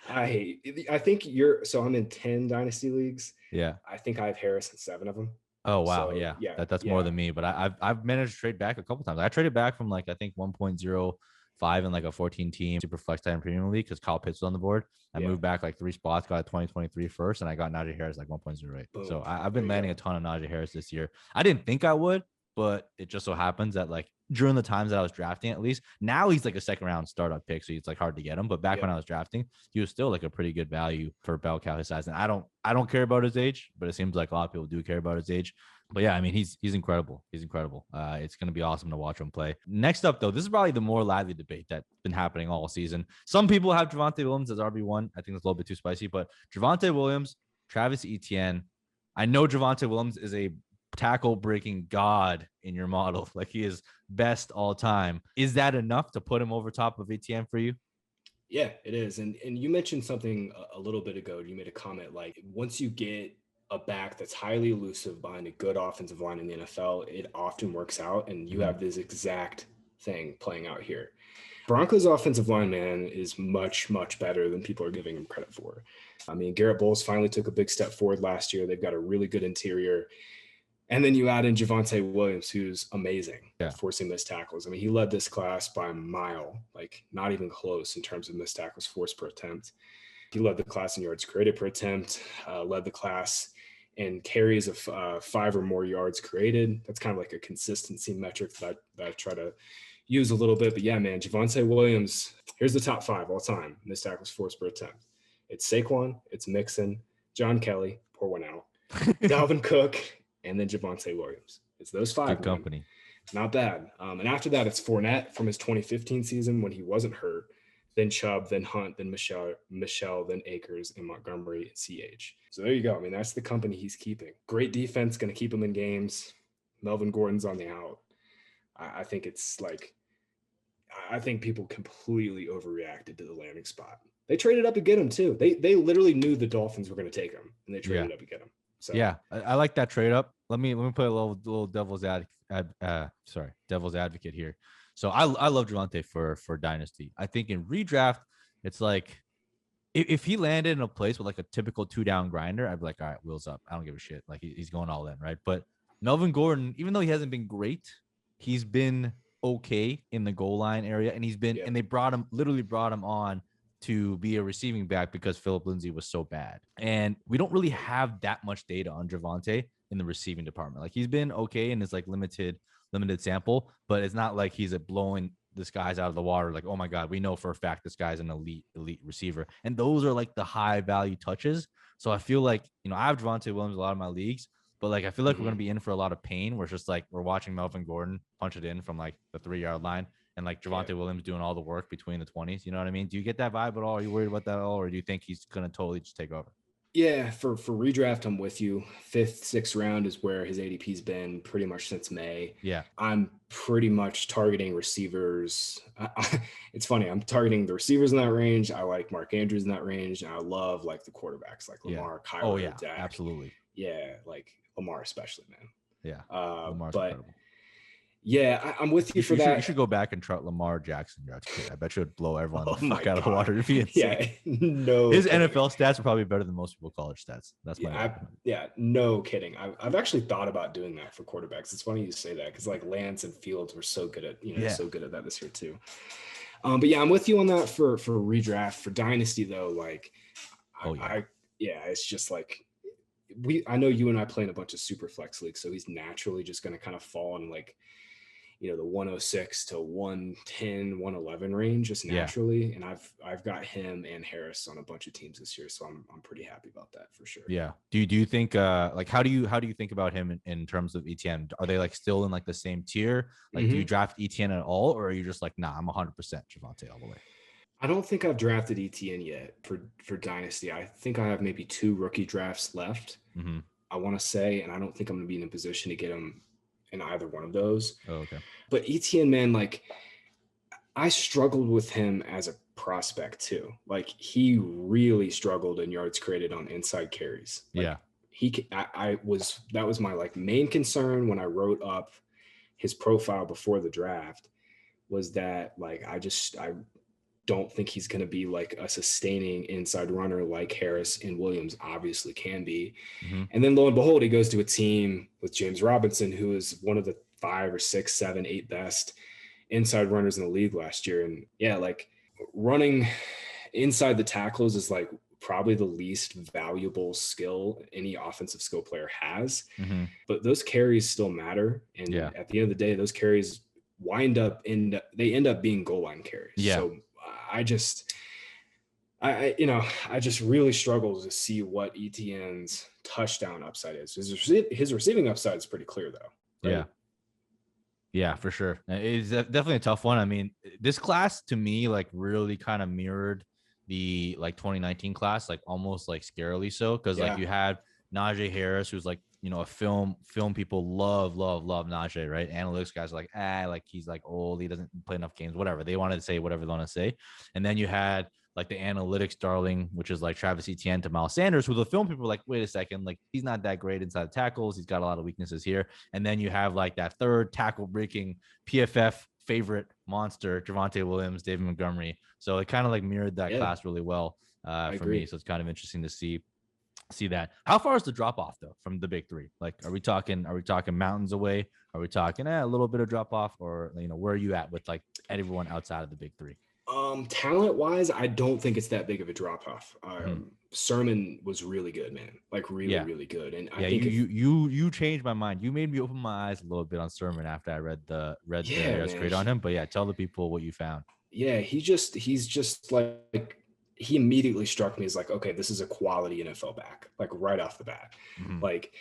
I think I'm in 10 Dynasty leagues. Yeah. I think I have Harris in 7 of them. Oh, wow. So, yeah. That's more than me, but I've managed to trade back a couple times. I traded back from like, I think 1.05 in like a 14 team super flex time premium league because Kyle Pitts was on the board. I moved back like 3 spots, got a 2023 first, and I got Najee Harris like 1.08. Boom. So I've been landing a ton of Najee Harris this year. I didn't think I would, but it just so happens that like during the times that I was drafting, at least now he's like a 2nd round startup pick, so it's like hard to get him. But back when I was drafting, he was still like a pretty good value for bell cow his size. And I don't care about his age, but it seems like a lot of people do care about his age. But yeah, I mean, he's incredible. He's incredible. It's going to be awesome to watch him play. Next up, though, this is probably the more lively debate that's been happening all season. Some people have Javonte Williams as RB1. I think it's a little bit too spicy, but Javonte Williams, Travis Etienne. I know Javonte Williams is a tackle breaking god in your model. Like he is best all time. Is that enough to put him over top of Etienne for you? Yeah, it is. And you mentioned something a little bit ago. You made a comment like once you get a back that's highly elusive behind a good offensive line in the NFL, it often works out. And you have this exact thing playing out here. Broncos offensive line, man, is much, much better than people are giving him credit for. I mean, Garrett Bowles finally took a big step forward last year. They've got a really good interior. And then you add in Javonte Williams, who's amazing at forcing missed tackles. I mean, he led this class by a mile, like not even close in terms of missed tackles forced per attempt. He led the class in yards created per attempt, led the class in carries of 5 or more yards created. That's kind of like a consistency metric that I try to use a little bit. But yeah, man, Javonte Williams, here's the top 5 all time, missed tackles forced per attempt. It's Saquon, it's Mixon, John Kelly, pour one out, Dalvin Cook, and then Javonte Williams. It's those 5. Good company. Not bad. And after that, it's Fournette from his 2015 season when he wasn't hurt, then Chubb, then Hunt, then Michelle, then Akers, and Montgomery, and CH. So there you go. I mean, that's the company he's keeping. Great defense, going to keep him in games. Melvin Gordon's on the out. I think it's like, I think people completely overreacted to the landing spot. They traded up to get him too. They literally knew the Dolphins were going to take him, and they traded up to get him. So yeah, I like that trade up. Let me put a little devil's advocate here. So I love Javonte for dynasty. I think in redraft, it's like if he landed in a place with like a typical 2-down grinder, I'd be like, all right, wheels up. I don't give a shit. Like he's going all in, right? But Melvin Gordon, even though he hasn't been great, he's been okay in the goal line area, and and they literally brought him on to be a receiving back because Philip Lindsay was so bad. And we don't really have that much data on Javonte in the receiving department. Like he's been okay in his like limited sample, but it's not like he's blowing this guy's out of the water. Like, oh my God, we know for a fact this guy's an elite receiver. And those are like the high value touches. So I feel like, I have Javonte Williams in a lot of my leagues, but like I feel like we're going to be in for a lot of pain. Where it's just like we're watching Melvin Gordon punch it in from like the 3-yard line, and like Javonte Williams doing all the work between the 20s. You know what I mean? Do you get that vibe at all? Are you worried about that at all? Or do you think he's going to totally just take over? Yeah, for redraft, I'm with you. 5th, 6th round is where his ADP's been pretty much since May. Yeah. I'm pretty much targeting receivers. It's funny. I'm targeting the receivers in that range. I like Mark Andrews in that range. And I love like the quarterbacks like Lamar, Kyler, Dak. Absolutely. Yeah, like Lamar especially, man. Yeah. Lamar's but incredible. Yeah, I'm with you for that. You should go back and try Lamar Jackson. I bet you would blow everyone the fuck out of the water. It'd be insane. Yeah, no. His kidding. NFL stats are probably better than most people college stats. That's my no kidding. I've actually thought about doing that for quarterbacks. It's funny you say that because like Lance and Fields were so good at so good at that this year too. But yeah, I'm with you on that for redraft. For dynasty though, like it's just like I know you and I play in a bunch of super flex leagues, so he's naturally just going to kind of fall in like the 106 to 110, 111 range just naturally. And I've got him and Harris on a bunch of teams this year, so I'm pretty happy about that for sure. Yeah. Do you think like how do you think about him in terms of Etienne? Are they like still in like the same tier? Like do you draft Etienne at all, or are you just like, nah, I'm 100% Javonte all the way? I don't think I've drafted Etienne yet for dynasty. I think I have maybe 2 rookie drafts left. I want to say, and I don't think I'm going to be in a position to get him in either one of those. Oh, okay. But Etienne, man, like I struggled with him as a prospect too. Like he really struggled in yards created on inside carries. Like, that was my like main concern when I wrote up his profile before the draft, was that like I don't think he's going to be like a sustaining inside runner like Harris and Williams obviously can be. And then lo and behold, he goes to a team with James Robinson, who is one of the 5 or 6, 7, 8 best inside runners in the league last year. And yeah, like running inside the tackles is like probably the least valuable skill any offensive skill player has, but those carries still matter. And at the end of the day, those carries end up being goal line carries. So I just really struggle to see what Etienne's touchdown upside is. His receiving upside is pretty clear though. Right? Yeah, for sure. It's definitely a tough one. I mean, this class to me, like really kind of mirrored the like 2019 class, like almost like scarily so. Cause like you had Najee Harris, who's like, a film people love Najee, right? Analytics guys are like, like he's like old, he doesn't play enough games, whatever. They wanted to say whatever they want to say. And then you had like the analytics darling, which is like Travis Etienne to Miles Sanders, who the film people were like, wait a second, like he's not that great inside the tackles. He's got a lot of weaknesses here. And then you have like that third tackle breaking PFF favorite monster, Javonte Williams, David Montgomery. So it kind of like mirrored that class really well for me. So it's kind of interesting to see that. How far is the drop off though from the big 3? Like, are we talking mountains away? Are we talking a little bit of drop off, or where are you at with like everyone outside of the big 3? Talent wise, I don't think it's that big of a drop off. Sermon was really good, man. Like really good. And I think you changed my mind. You made me open my eyes a little bit on Sermon after I read the grade on him. But yeah, tell the people what you found. Yeah, he's just like he immediately struck me as like, okay, this is a quality NFL back, like right off the bat. Like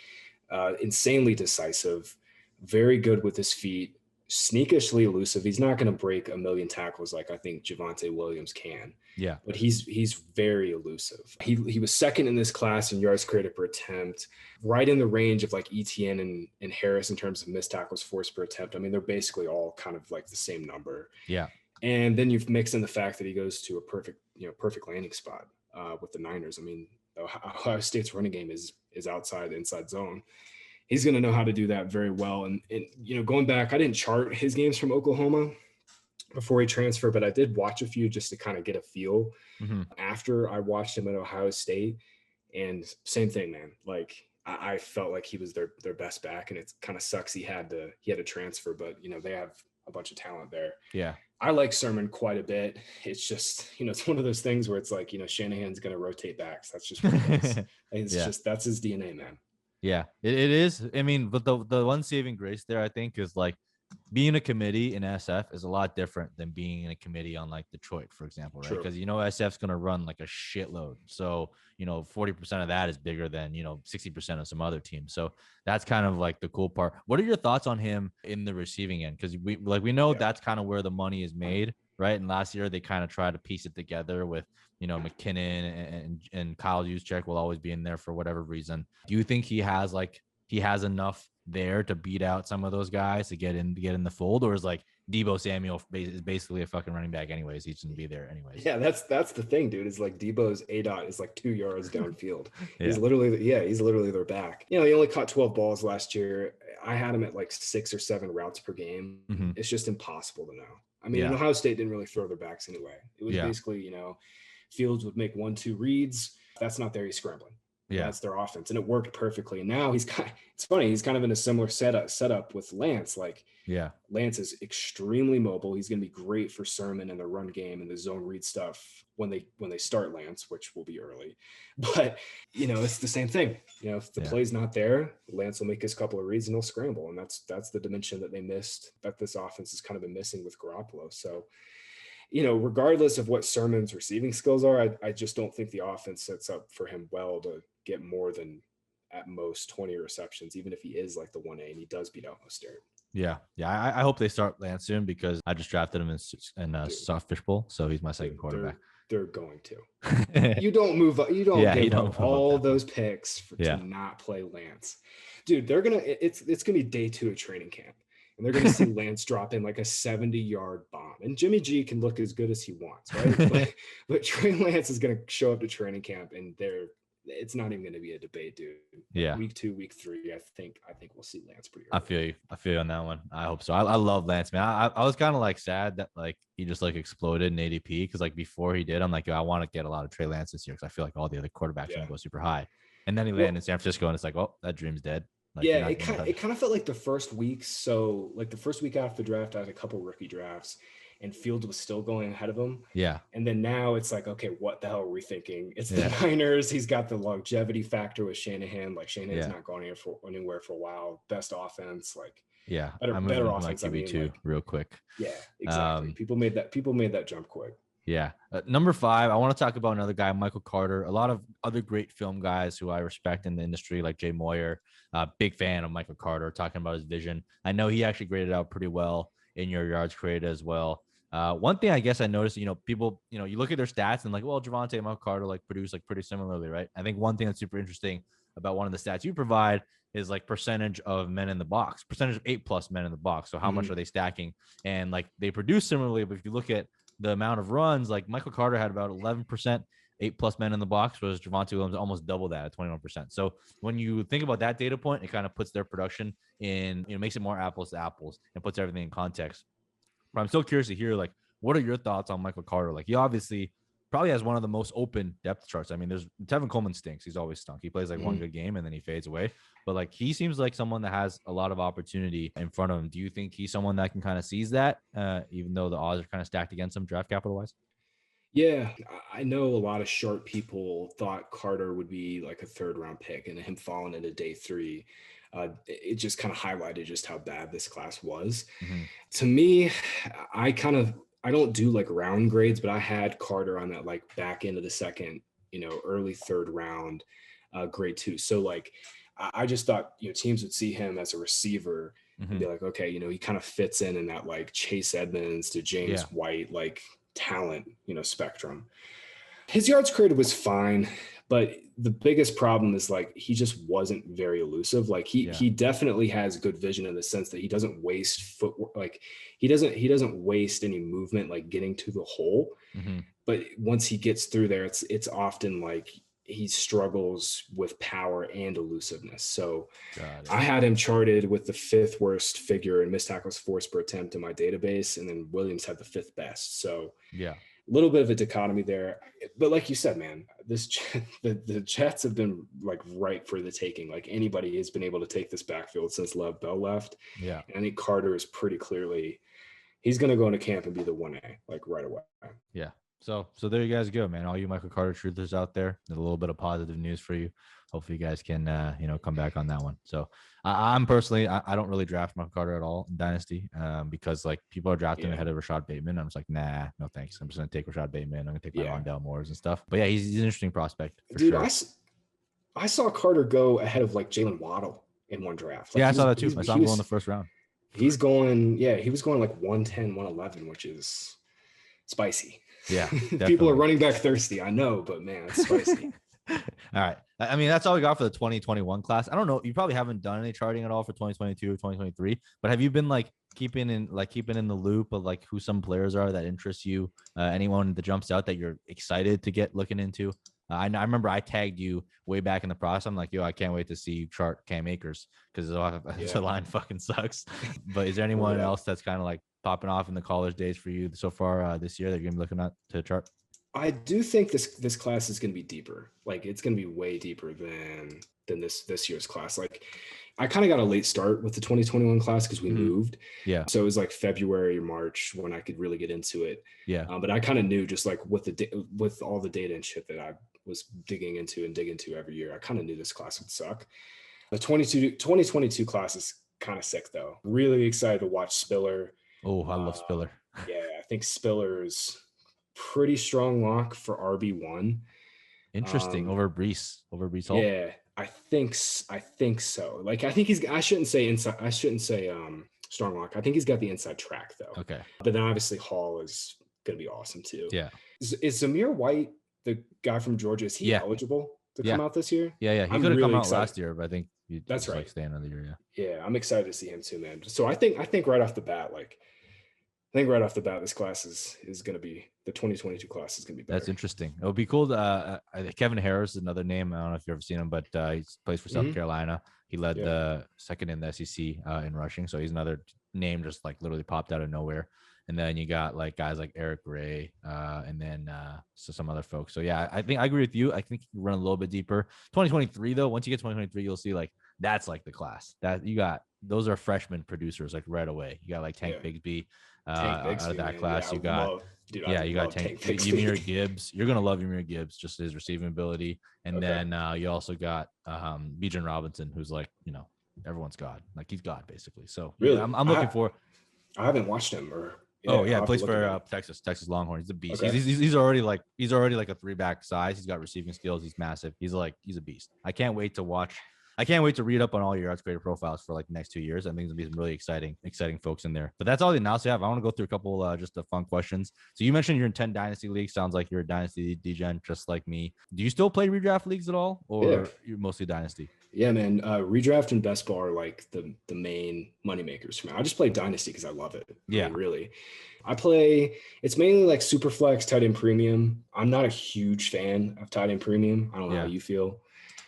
insanely decisive, very good with his feet, sneakishly elusive. He's not going to break a million tackles like I think Javonte Williams can. Yeah. But he's very elusive. He was second in this class in yards created per attempt, right in the range of like Etienne and Harris in terms of missed tackles forced per attempt. I mean, they're basically all kind of like the same number. Yeah. And then you've mixed in the fact that he goes to a perfect landing spot with the Niners. I mean, Ohio State's running game is outside the inside zone. He's going to know how to do that very well. And going back, I didn't chart his games from Oklahoma before he transferred, but I did watch a few just to kind of get a feel after I watched him at Ohio State. And same thing, man. Like I felt like he was their best back, and it kind of sucks he had to transfer, but they have a bunch of talent there. Yeah. I like Sermon quite a bit. It's just, it's one of those things where it's like, Shanahan's going to rotate backs. That's just what it is. It's that's his DNA, man. Yeah, it is. I mean, but the one saving grace there, I think, is like being a committee in SF is a lot different than being in a committee on like Detroit, for example, right? Because SF's going to run like a shitload. So, 40% of that is bigger than, 60% of some other teams. So that's kind of like the cool part. What are your thoughts on him in the receiving end? Because we know that's kind of where the money is made, right? And last year they kind of tried to piece it together with, McKinnon and Kyle Juszczyk will always be in there for whatever reason. Do you think he has enough there to beat out some of those guys to get in the fold, or is like Deebo Samuel is basically a fucking running back anyways? He's gonna be there anyways. Yeah, that's the thing, dude. Is like Deebo's ADOT is like 2 yards downfield. He's literally their back. He only caught 12 balls last year. I had him at like 6 or 7 routes per game. It's just impossible to know. I mean, Ohio State didn't really throw their backs anyway. It was basically, Fields would make 1-2 reads. That's not there. He's scrambling. Yeah, that's their offense, and it worked perfectly. And now it's funny. He's kind of in a similar setup with Lance. Like, Lance is extremely mobile. He's going to be great for Sermon and the run game and the zone read stuff when they start Lance, which will be early. But it's the same thing. If the play's not there, Lance will make his couple of reads and he'll scramble, and that's the dimension that they missed. That this offense has kind of been missing with Garoppolo. So, regardless of what Sermon's receiving skills are, I just don't think the offense sets up for him well to get more than at most 20 receptions, even if he is like the 1A and he does beat out Mostert. Yeah. I hope they start Lance soon because I just drafted him in soft fishbowl, so he's my second quarterback. They're going to. You don't move up. You don't give up all those picks to not play Lance, dude. They're gonna. It's gonna be day 2 of training camp. And they're going to see Lance drop in like a 70-yard bomb. And Jimmy G can look as good as he wants, right? but Trey Lance is going to show up to training camp, and it's not even going to be a debate, dude. Yeah. Week 2, week 3, I think we'll see Lance pretty early. I feel you on that one. I hope so. I love Lance, man. I was kind of like sad that like he just like exploded in ADP because like before he did, I'm like, I want to get a lot of Trey Lance this year because I feel like all the other quarterbacks are going to go super high. And then he landed in San Francisco, and it's like, oh, that dream's dead. Like, it kind of felt like the first week. So like the first week after the draft, I had a couple rookie drafts, and Fields was still going ahead of him. Yeah. And then now it's like, okay, what the hell are we thinking? It's the Niners. He's got the longevity factor with Shanahan. Like Shanahan's not going anywhere for a while. Best offense. Like better offense. Like QB2 real quick. Yeah, exactly. People made that jump quick. Yeah. Number 5, I want to talk about another guy, Michael Carter. A lot of other great film guys who I respect in the industry, like Jay Moyer. Big fan of Michael Carter, talking about his vision. I know he actually graded out pretty well in your yards created as well. One thing I guess I noticed, people, you look at their stats and like, well, Javonte and Michael Carter like produce like pretty similarly, right? I think one thing that's super interesting about one of the stats you provide is like percentage of men in the box, percentage of 8+ men in the box. So how much are they stacking? And like they produce similarly, but if you look at the amount of runs, like Michael Carter had about 11%, 8+ men in the box, whereas Javonte Williams almost double that at 21%. So when you think about that data point, it kind of puts their production in, makes it more apples to apples and puts everything in context. But I'm still curious to hear, like, what are your thoughts on Michael Carter? Like, he obviously probably has one of the most open depth charts. I mean, Tevin Coleman stinks. He's always stunk. He plays like one good game and then he fades away. But like, he seems like someone that has a lot of opportunity in front of him. Do you think he's someone that can kind of seize that, even though the odds are kind of stacked against him draft capital wise? Yeah, I know a lot of sharp people thought Carter would be like a 3rd-round pick, and him falling into day 3, it just kind of highlighted just how bad this class was. To me, I don't do like round grades, but I had Carter on that like back end of the 2nd, early 3rd round, grade 2. So like, I just thought, teams would see him as a receiver and be like, okay, he kind of fits in that like Chase Edmonds to James White, like talent, spectrum. His yards created was fine, But the biggest problem is like he just wasn't very elusive. Like he definitely has good vision in the sense that he doesn't waste footwork. Like he doesn't waste any movement like getting to the hole. Mm-hmm. But once he gets through there, it's often like he struggles with power and elusiveness. So I had him charted with the 5th worst figure in missed tackles forced per attempt in my database, and then Williams had the 5th best. So yeah. A little bit of a dichotomy there, but like you said, man, the Jets have been like ripe for the taking. Like anybody has been able to take this backfield since Lev Bell left. Yeah, and I think Carter is pretty clearly he's going to go into camp and be the 1A like right away. Yeah. So there you guys go, man. All you Michael Carter truthers out there, a little bit of positive news for you. Hopefully you guys can, come back on that one. So I'm personally, I don't really draft Michael Carter at all in Dynasty because like people are drafting ahead of Rashad Bateman. I'm just like, nah, no thanks. I'm just going to take Rashad Bateman. I'm going to take my Rondell Moores and stuff. But yeah, he's an interesting prospect. Dude, sure. I saw Carter go ahead of like Jalen Waddle in one draft. Like, I saw that too. I saw him go in the first round. He was going like 110, 111, which is spicy. Yeah. People are running back thirsty. I know, but man, it's spicy. All right. I mean, that's all we got for the 2021 class. I don't know. You probably haven't done any charting at all for 2022 or 2023, but have you been like keeping in the loop of like who some players are that interest you? Anyone that jumps out that you're excited to get looking into? I remember I tagged you way back in the process. I'm like, yo, I can't wait to see you chart Cam Akers because the line fucking sucks. But is there anyone else that's kind of like popping off in the college days for you so far this year that you're gonna be looking at to chart? I do think this class is going to be deeper. Like it's going to be way deeper than this year's class. Like I kind of got a late start with the 2021 class because we moved. Yeah. So it was like February, March when I could really get into it. Yeah. But I kind of knew just like with all the data and shit that I was digging into every year, I kind of knew this class would suck. The 2022 class is kind of sick though. Really excited to watch Spiller. Oh, I love Spiller. Yeah, I think Spiller's pretty strong lock for RB1. Interesting. Over Breece Hall. Yeah, I think so. Like I think I shouldn't say strong lock. I think he's got the inside track though. Okay. But then obviously Hall is going to be awesome too. Yeah. Is Zamir White, the guy from Georgia, is he eligible to come out this year? Yeah. He could have come out last year, but I think that's right. Like stay another year. Yeah, I'm excited to see him too, man. So I think right off the bat, this class is going to be the 2022 class is going to be better. That's interesting. It would be cool. Kevin Harris is another name. I don't know if you've ever seen him, but he plays for South Carolina. He led the second in the SEC in rushing. So he's another name just like literally popped out of nowhere. And then you got like guys like Eric Gray and then some other folks. So yeah, I think I agree with you. I think you run a little bit deeper. 2023 though, once you get 2023, you'll see like that's like the class that you got. Those are freshman producers like right away. You got like Tank Bigsby. Out of that class, you got Tank Yamir Gibbs. You're gonna love Yamir Gibbs, just his receiving ability, and then you also got Bijan Robinson, who's like everyone's God, like he's God basically. So really, I'm looking for. I haven't watched him. Plays for Texas Longhorn. He's a beast. Okay. He's already like a 3-back size. He's got receiving skills. He's massive. He's a beast. I can't wait to read up on all your yards creator profiles for like the next 2 years. I think there's gonna be some really exciting folks in there. But that's all the analysis I have. I want to go through a couple just the fun questions. So you mentioned you're in 10 dynasty leagues. Sounds like you're a dynasty degen just like me. Do you still play redraft leagues at all, or you're mostly dynasty? Yeah, man. Redraft and best ball are like the main money makers for me. I just play dynasty because I love it. Yeah, I mean, really. I play. It's mainly like Superflex, tight end premium. I'm not a huge fan of tight end premium. I don't know how you feel.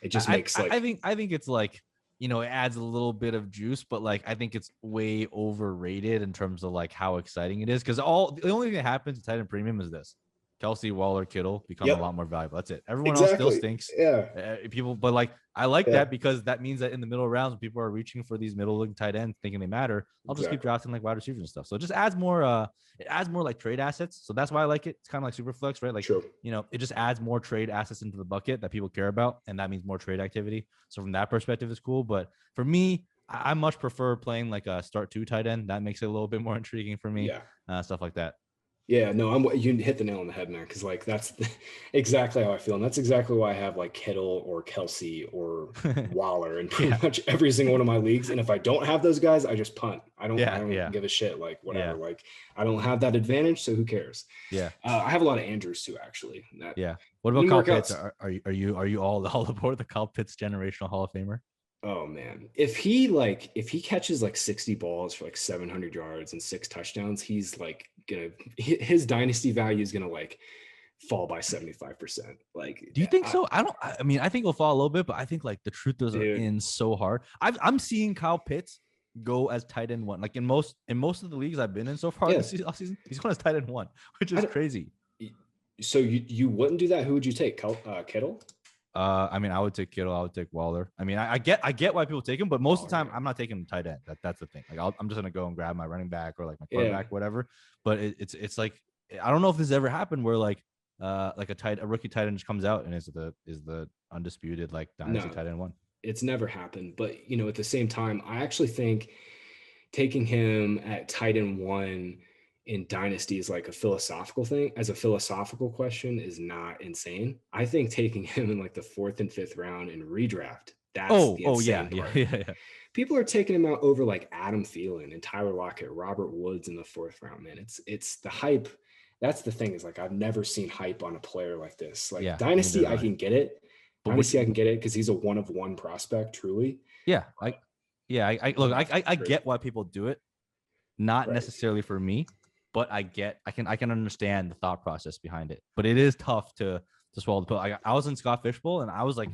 It just makes like I think it's like it adds a little bit of juice, but like I think it's way overrated in terms of like how exciting it is because the only thing that happens in tight end premium is this: Kelsey, Waller, Kittle become a lot more valuable. That's it. Everyone else still stinks. Yeah. But like I like that because that means that in the middle rounds when people are reaching for these middle tight ends thinking they matter, I'll just keep drafting like wide receivers and stuff. So it just adds more like trade assets. So that's why I like it. It's kind of like Superflex, right? Like it just adds more trade assets into the bucket that people care about, and that means more trade activity. So from that perspective, it's cool. But for me, I much prefer playing like a start 2 tight end. That makes it a little bit more intriguing for me. Stuff like that. Yeah, no, you hit the nail on the head, man. Because like exactly how I feel, and that's exactly why I have like Kittle or Kelsey or Waller in pretty much every single one of my leagues. And if I don't have those guys, I just punt. I don't give a shit. Like whatever. Yeah. Like I don't have that advantage, so who cares? Yeah. I have a lot of Andrews too, actually. What about Kyle Pitts? Are you all aboard the Kyle Pitts generational Hall of Famer? Oh man, if he catches like 60 balls for like 700 yards and 6 touchdowns, he's like his dynasty value is gonna like fall by 75%. Like, do you think so? I mean, I think it'll fall a little bit, but I think like the truth is in so hard. I'm seeing Kyle Pitts go as tight end 1. Like in most of the leagues I've been in so far this season, he's going as tight end 1, which is crazy. So you wouldn't do that? Who would you take? Kittle? I mean, I would take Kittle. I would take Waller. I mean, I get why people take him, but most of the time, I'm not taking tight end. That's the thing. Like, I'm just gonna go and grab my running back or like my quarterback, whatever. But it's like I don't know if this has ever happened where like a rookie tight end just comes out and is the undisputed like dynasty tight end 1. It's never happened. But at the same time, I actually think taking him at tight end 1 in dynasty is like a philosophical thing. As a philosophical question is not insane. I think taking him in like the 4th and 5th round in redraft. That's the insane part. Yeah. People are taking him out over like Adam Thielen and Tyler Lockett, Robert Woods in the 4th round, man. It's the hype. That's the thing is like, I've never seen hype on a player like this. Like dynasty, I can get it. Dynasty, I can get it because he's a 1-of-1 prospect, truly. Yeah. I get why people do it. Not necessarily for me. But I can understand the thought process behind it. But it is tough to swallow the pill. I was in Scott Fishbowl and I was like,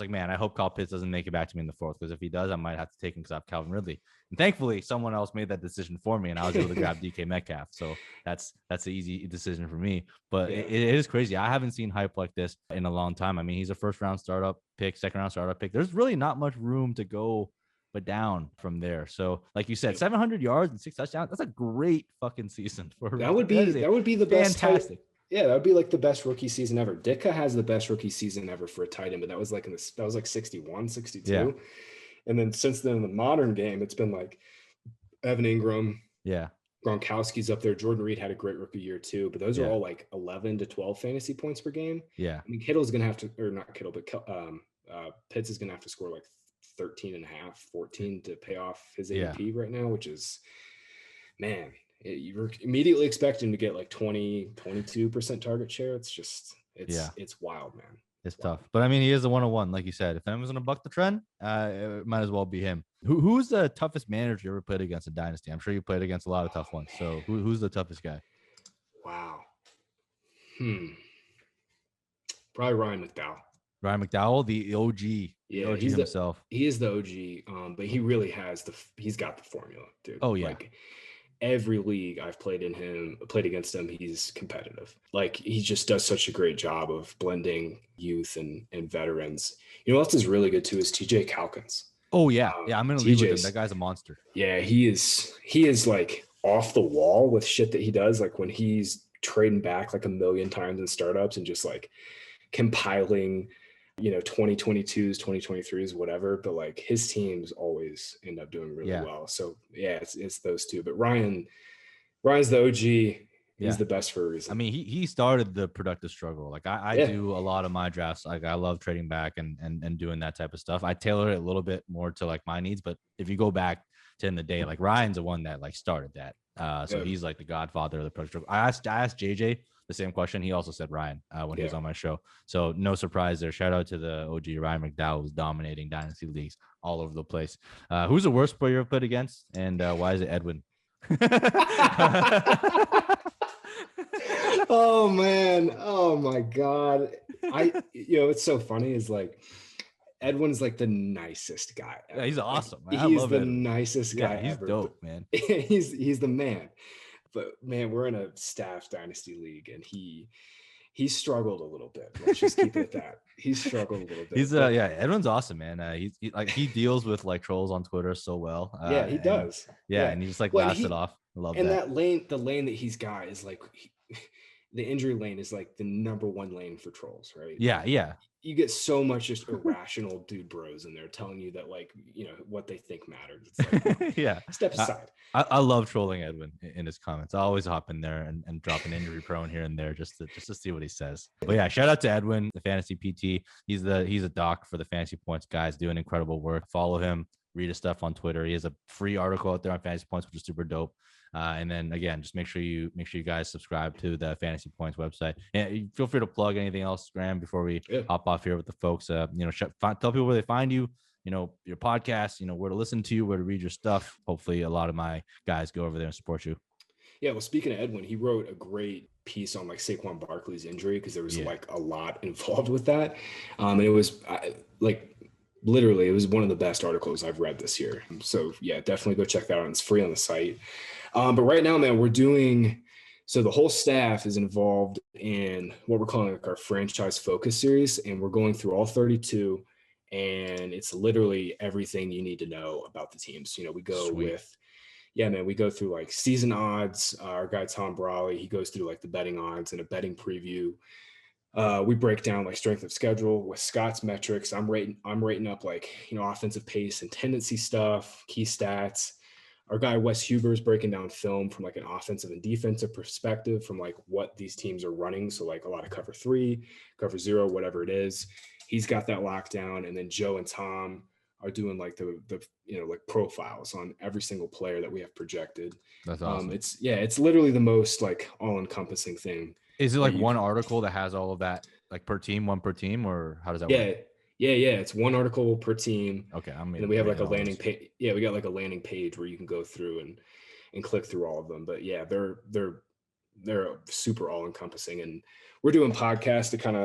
man, I hope Kyle Pitts doesn't make it back to me in the 4th, because if he does, I might have to take him because I have Calvin Ridley. And thankfully, someone else made that decision for me, and I was able to grab DK Metcalf. So that's an easy decision for me. But it is crazy. I haven't seen hype like this in a long time. I mean, he's a 1st-round startup pick, 2nd-round startup pick. There's really not much room to go but down from there. So like you said, 700 yards and 6 touchdowns. That's a great fucking season for that would be the best. Fantastic. That would be like the best rookie season ever. Ditka has the best rookie season ever for a tight end, but that was like 61, 62. Yeah. And then since then in the modern game, it's been like Evan Ingram. Yeah. Gronkowski's up there. Jordan Reed had a great rookie year too, but those are all like 11 to 12 fantasy points per game. Yeah. I mean, Kittle's going to have to, or not Kittle, but Pitts is going to have to score like 13 and a half, 14 to pay off his ADP right now, which is, man, you're immediately expecting to get like 22% target share. It's just, it's wild, man. It's tough. But I mean, he is the 101, like you said. If anyone's going to buck the trend, it might as well be him. Who's the toughest manager you ever played against in Dynasty? I'm sure you played against a lot of tough ones. So who's the toughest guy? Wow. Probably Ryan McDowell. Ryan McDowell, the OG. Yeah, he's himself. He is the OG, but he really has he's got the formula, dude. Oh yeah. Like every league I've played against him, he's competitive. Like he just does such a great job of blending youth and veterans. You know what else is really good too is TJ Calkins. Oh yeah. I'm in a league with him. That guy's a monster. Yeah, he is like off the wall with shit that he does. Like when he's trading back like a million times in startups and just like compiling 2022s, 2023s, whatever, but like his teams always end up doing really well. So yeah, it's those two. But Ryan's the OG. He's the best for a reason. I mean, he started the productive struggle. Like I do a lot of my drafts. Like I love trading back and doing that type of stuff. I tailor it a little bit more to like my needs. But if you go back to in the day, like Ryan's the one that like started that. So he's like the godfather of the productive struggle. I asked JJ the same question. He also said Ryan when he was on my show. So no surprise there. Shout out to the OG Ryan McDowell, who's dominating dynasty leagues all over the place. Who's the worst player you've played against, and why is it Edwin? Oh man, oh my god. It's so funny is like Edwin's like the nicest guy ever. Yeah, he's awesome. He's the nicest guy he's ever. Dope, man. He's the man. But man, we're in a staff dynasty league, and he struggled a little bit. Let's just keep it at that. He struggled a little bit. Edwin's awesome, man. He deals with like trolls on Twitter so well. He does. And he just like laughs it off. I love that. And the lane that he's got is like the injury lane is like the number one lane for trolls, right? Yeah, yeah. You get so much just irrational dude bros in there telling you that, like, you know, what they think matters. It's like, no, Yeah. step aside. I love trolling Edwin in his comments. I always hop in there and drop an injury prone here and there just to see what he says. But yeah, shout out to Edwin, the fantasy PT. He's a doc for the Fantasy Points guys, doing incredible work. Follow him, read his stuff on Twitter. He has a free article out there on Fantasy Points, which is super dope. And then again, just make sure you guys subscribe to the Fantasy Points website. And feel free to plug anything else, Graham, before we hop off here with the folks. You know, tell people where they find you. You know, your podcast. You know, where to listen to you, where to read your stuff. Hopefully, a lot of my guys go over there and support you. Yeah, well, speaking of Edwin, he wrote a great piece on like Saquon Barkley's injury because there was like a lot involved with that, and it was like literally it was one of the best articles I've read this year. So yeah, definitely go check that out. It's free on the site. But right now, man, we're doing, so the whole staff is involved in what we're calling like our franchise focus series, and we're going through all 32, and it's literally everything you need to know about the teams. You know, we go with, yeah, man, we go through like season odds. Our guy Tom Brawley, he goes through like the betting odds and a betting preview. We break down like strength of schedule with Scott's metrics. I'm rating up like, you know, offensive pace and tendency stuff, key stats. Our guy Wes Huber is breaking down film from like an offensive and defensive perspective from like what these teams are running. So like a lot of cover 3, cover 0, whatever it is. He's got that locked down. And then Joe and Tom are doing like the you know, like profiles on every single player that we have projected. That's awesome. It's literally the most like all-encompassing thing. Is it like one article that has all of that, like one per team, or how does that work? Yeah. It's one article per team. Okay. And then we have like a landing page. Yeah, we got like a landing page where you can go through and click through all of them. But yeah, they're super all encompassing, and we're doing podcasts to kind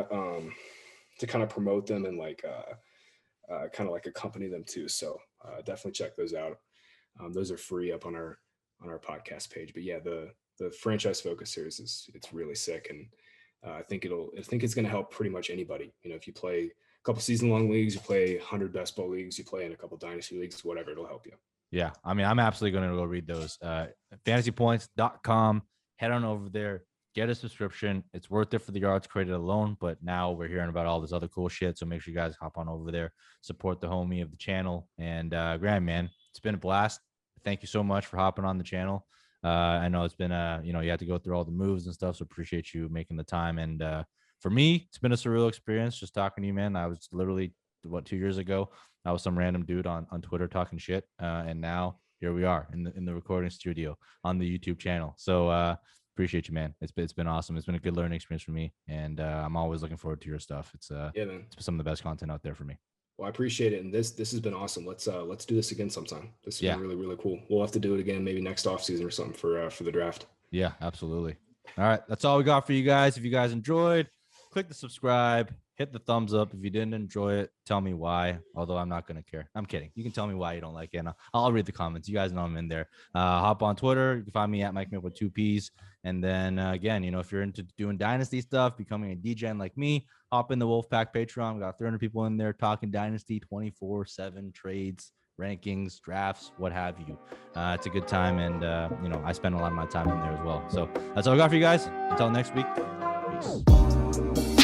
of promote them and like kind of like accompany them too. So definitely check those out. Those are free up on our podcast page. But yeah, the franchise focus series it's really sick, and I think it's going to help pretty much anybody. You know, if you play a couple season long leagues, you play 100 best ball leagues, you play in a couple dynasty leagues, whatever, it'll help you. Yeah, I mean, I'm absolutely going to go read those. Fantasypoints.com. Head on over there, get a subscription. It's worth it for the yards created alone, but now we're hearing about all this other cool shit. So make sure you guys hop on over there, support the homie of the channel. And Graham, man, it's been a blast. Thank you so much for hopping on the channel. I know it's been you know, you had to go through all the moves and stuff, so appreciate you making the time. And for me, it's been a surreal experience just talking to you, man. I was literally 2 years ago, I was some random dude on Twitter talking shit, and now here we are in the recording studio on the YouTube channel. So appreciate you, man. It's been awesome. It's been a good learning experience for me, and I'm always looking forward to your stuff. It's yeah, man. It's some of the best content out there for me. Well, I appreciate it, and this has been awesome. Let's do this again sometime. This has been really, really cool. We'll have to do it again maybe next off season or something for the draft. Yeah, absolutely. All right, that's all we got for you guys. If you guys enjoyed, click the subscribe, hit the thumbs up. If you didn't enjoy it, tell me why. Although I'm not gonna care. I'm kidding. You can tell me why you don't like it, and I'll read the comments. You guys know I'm in there. Hop on Twitter. You can find me at Mike Mick with 2 P's. And then again, you know, if you're into doing dynasty stuff, becoming a DJ like me, hop in the Wolfpack Patreon. We got 300 people in there talking dynasty 24/7, trades, rankings, drafts, what have you. It's a good time, and you know, I spend a lot of my time in there as well. So that's all I got for you guys. Until next week, peace.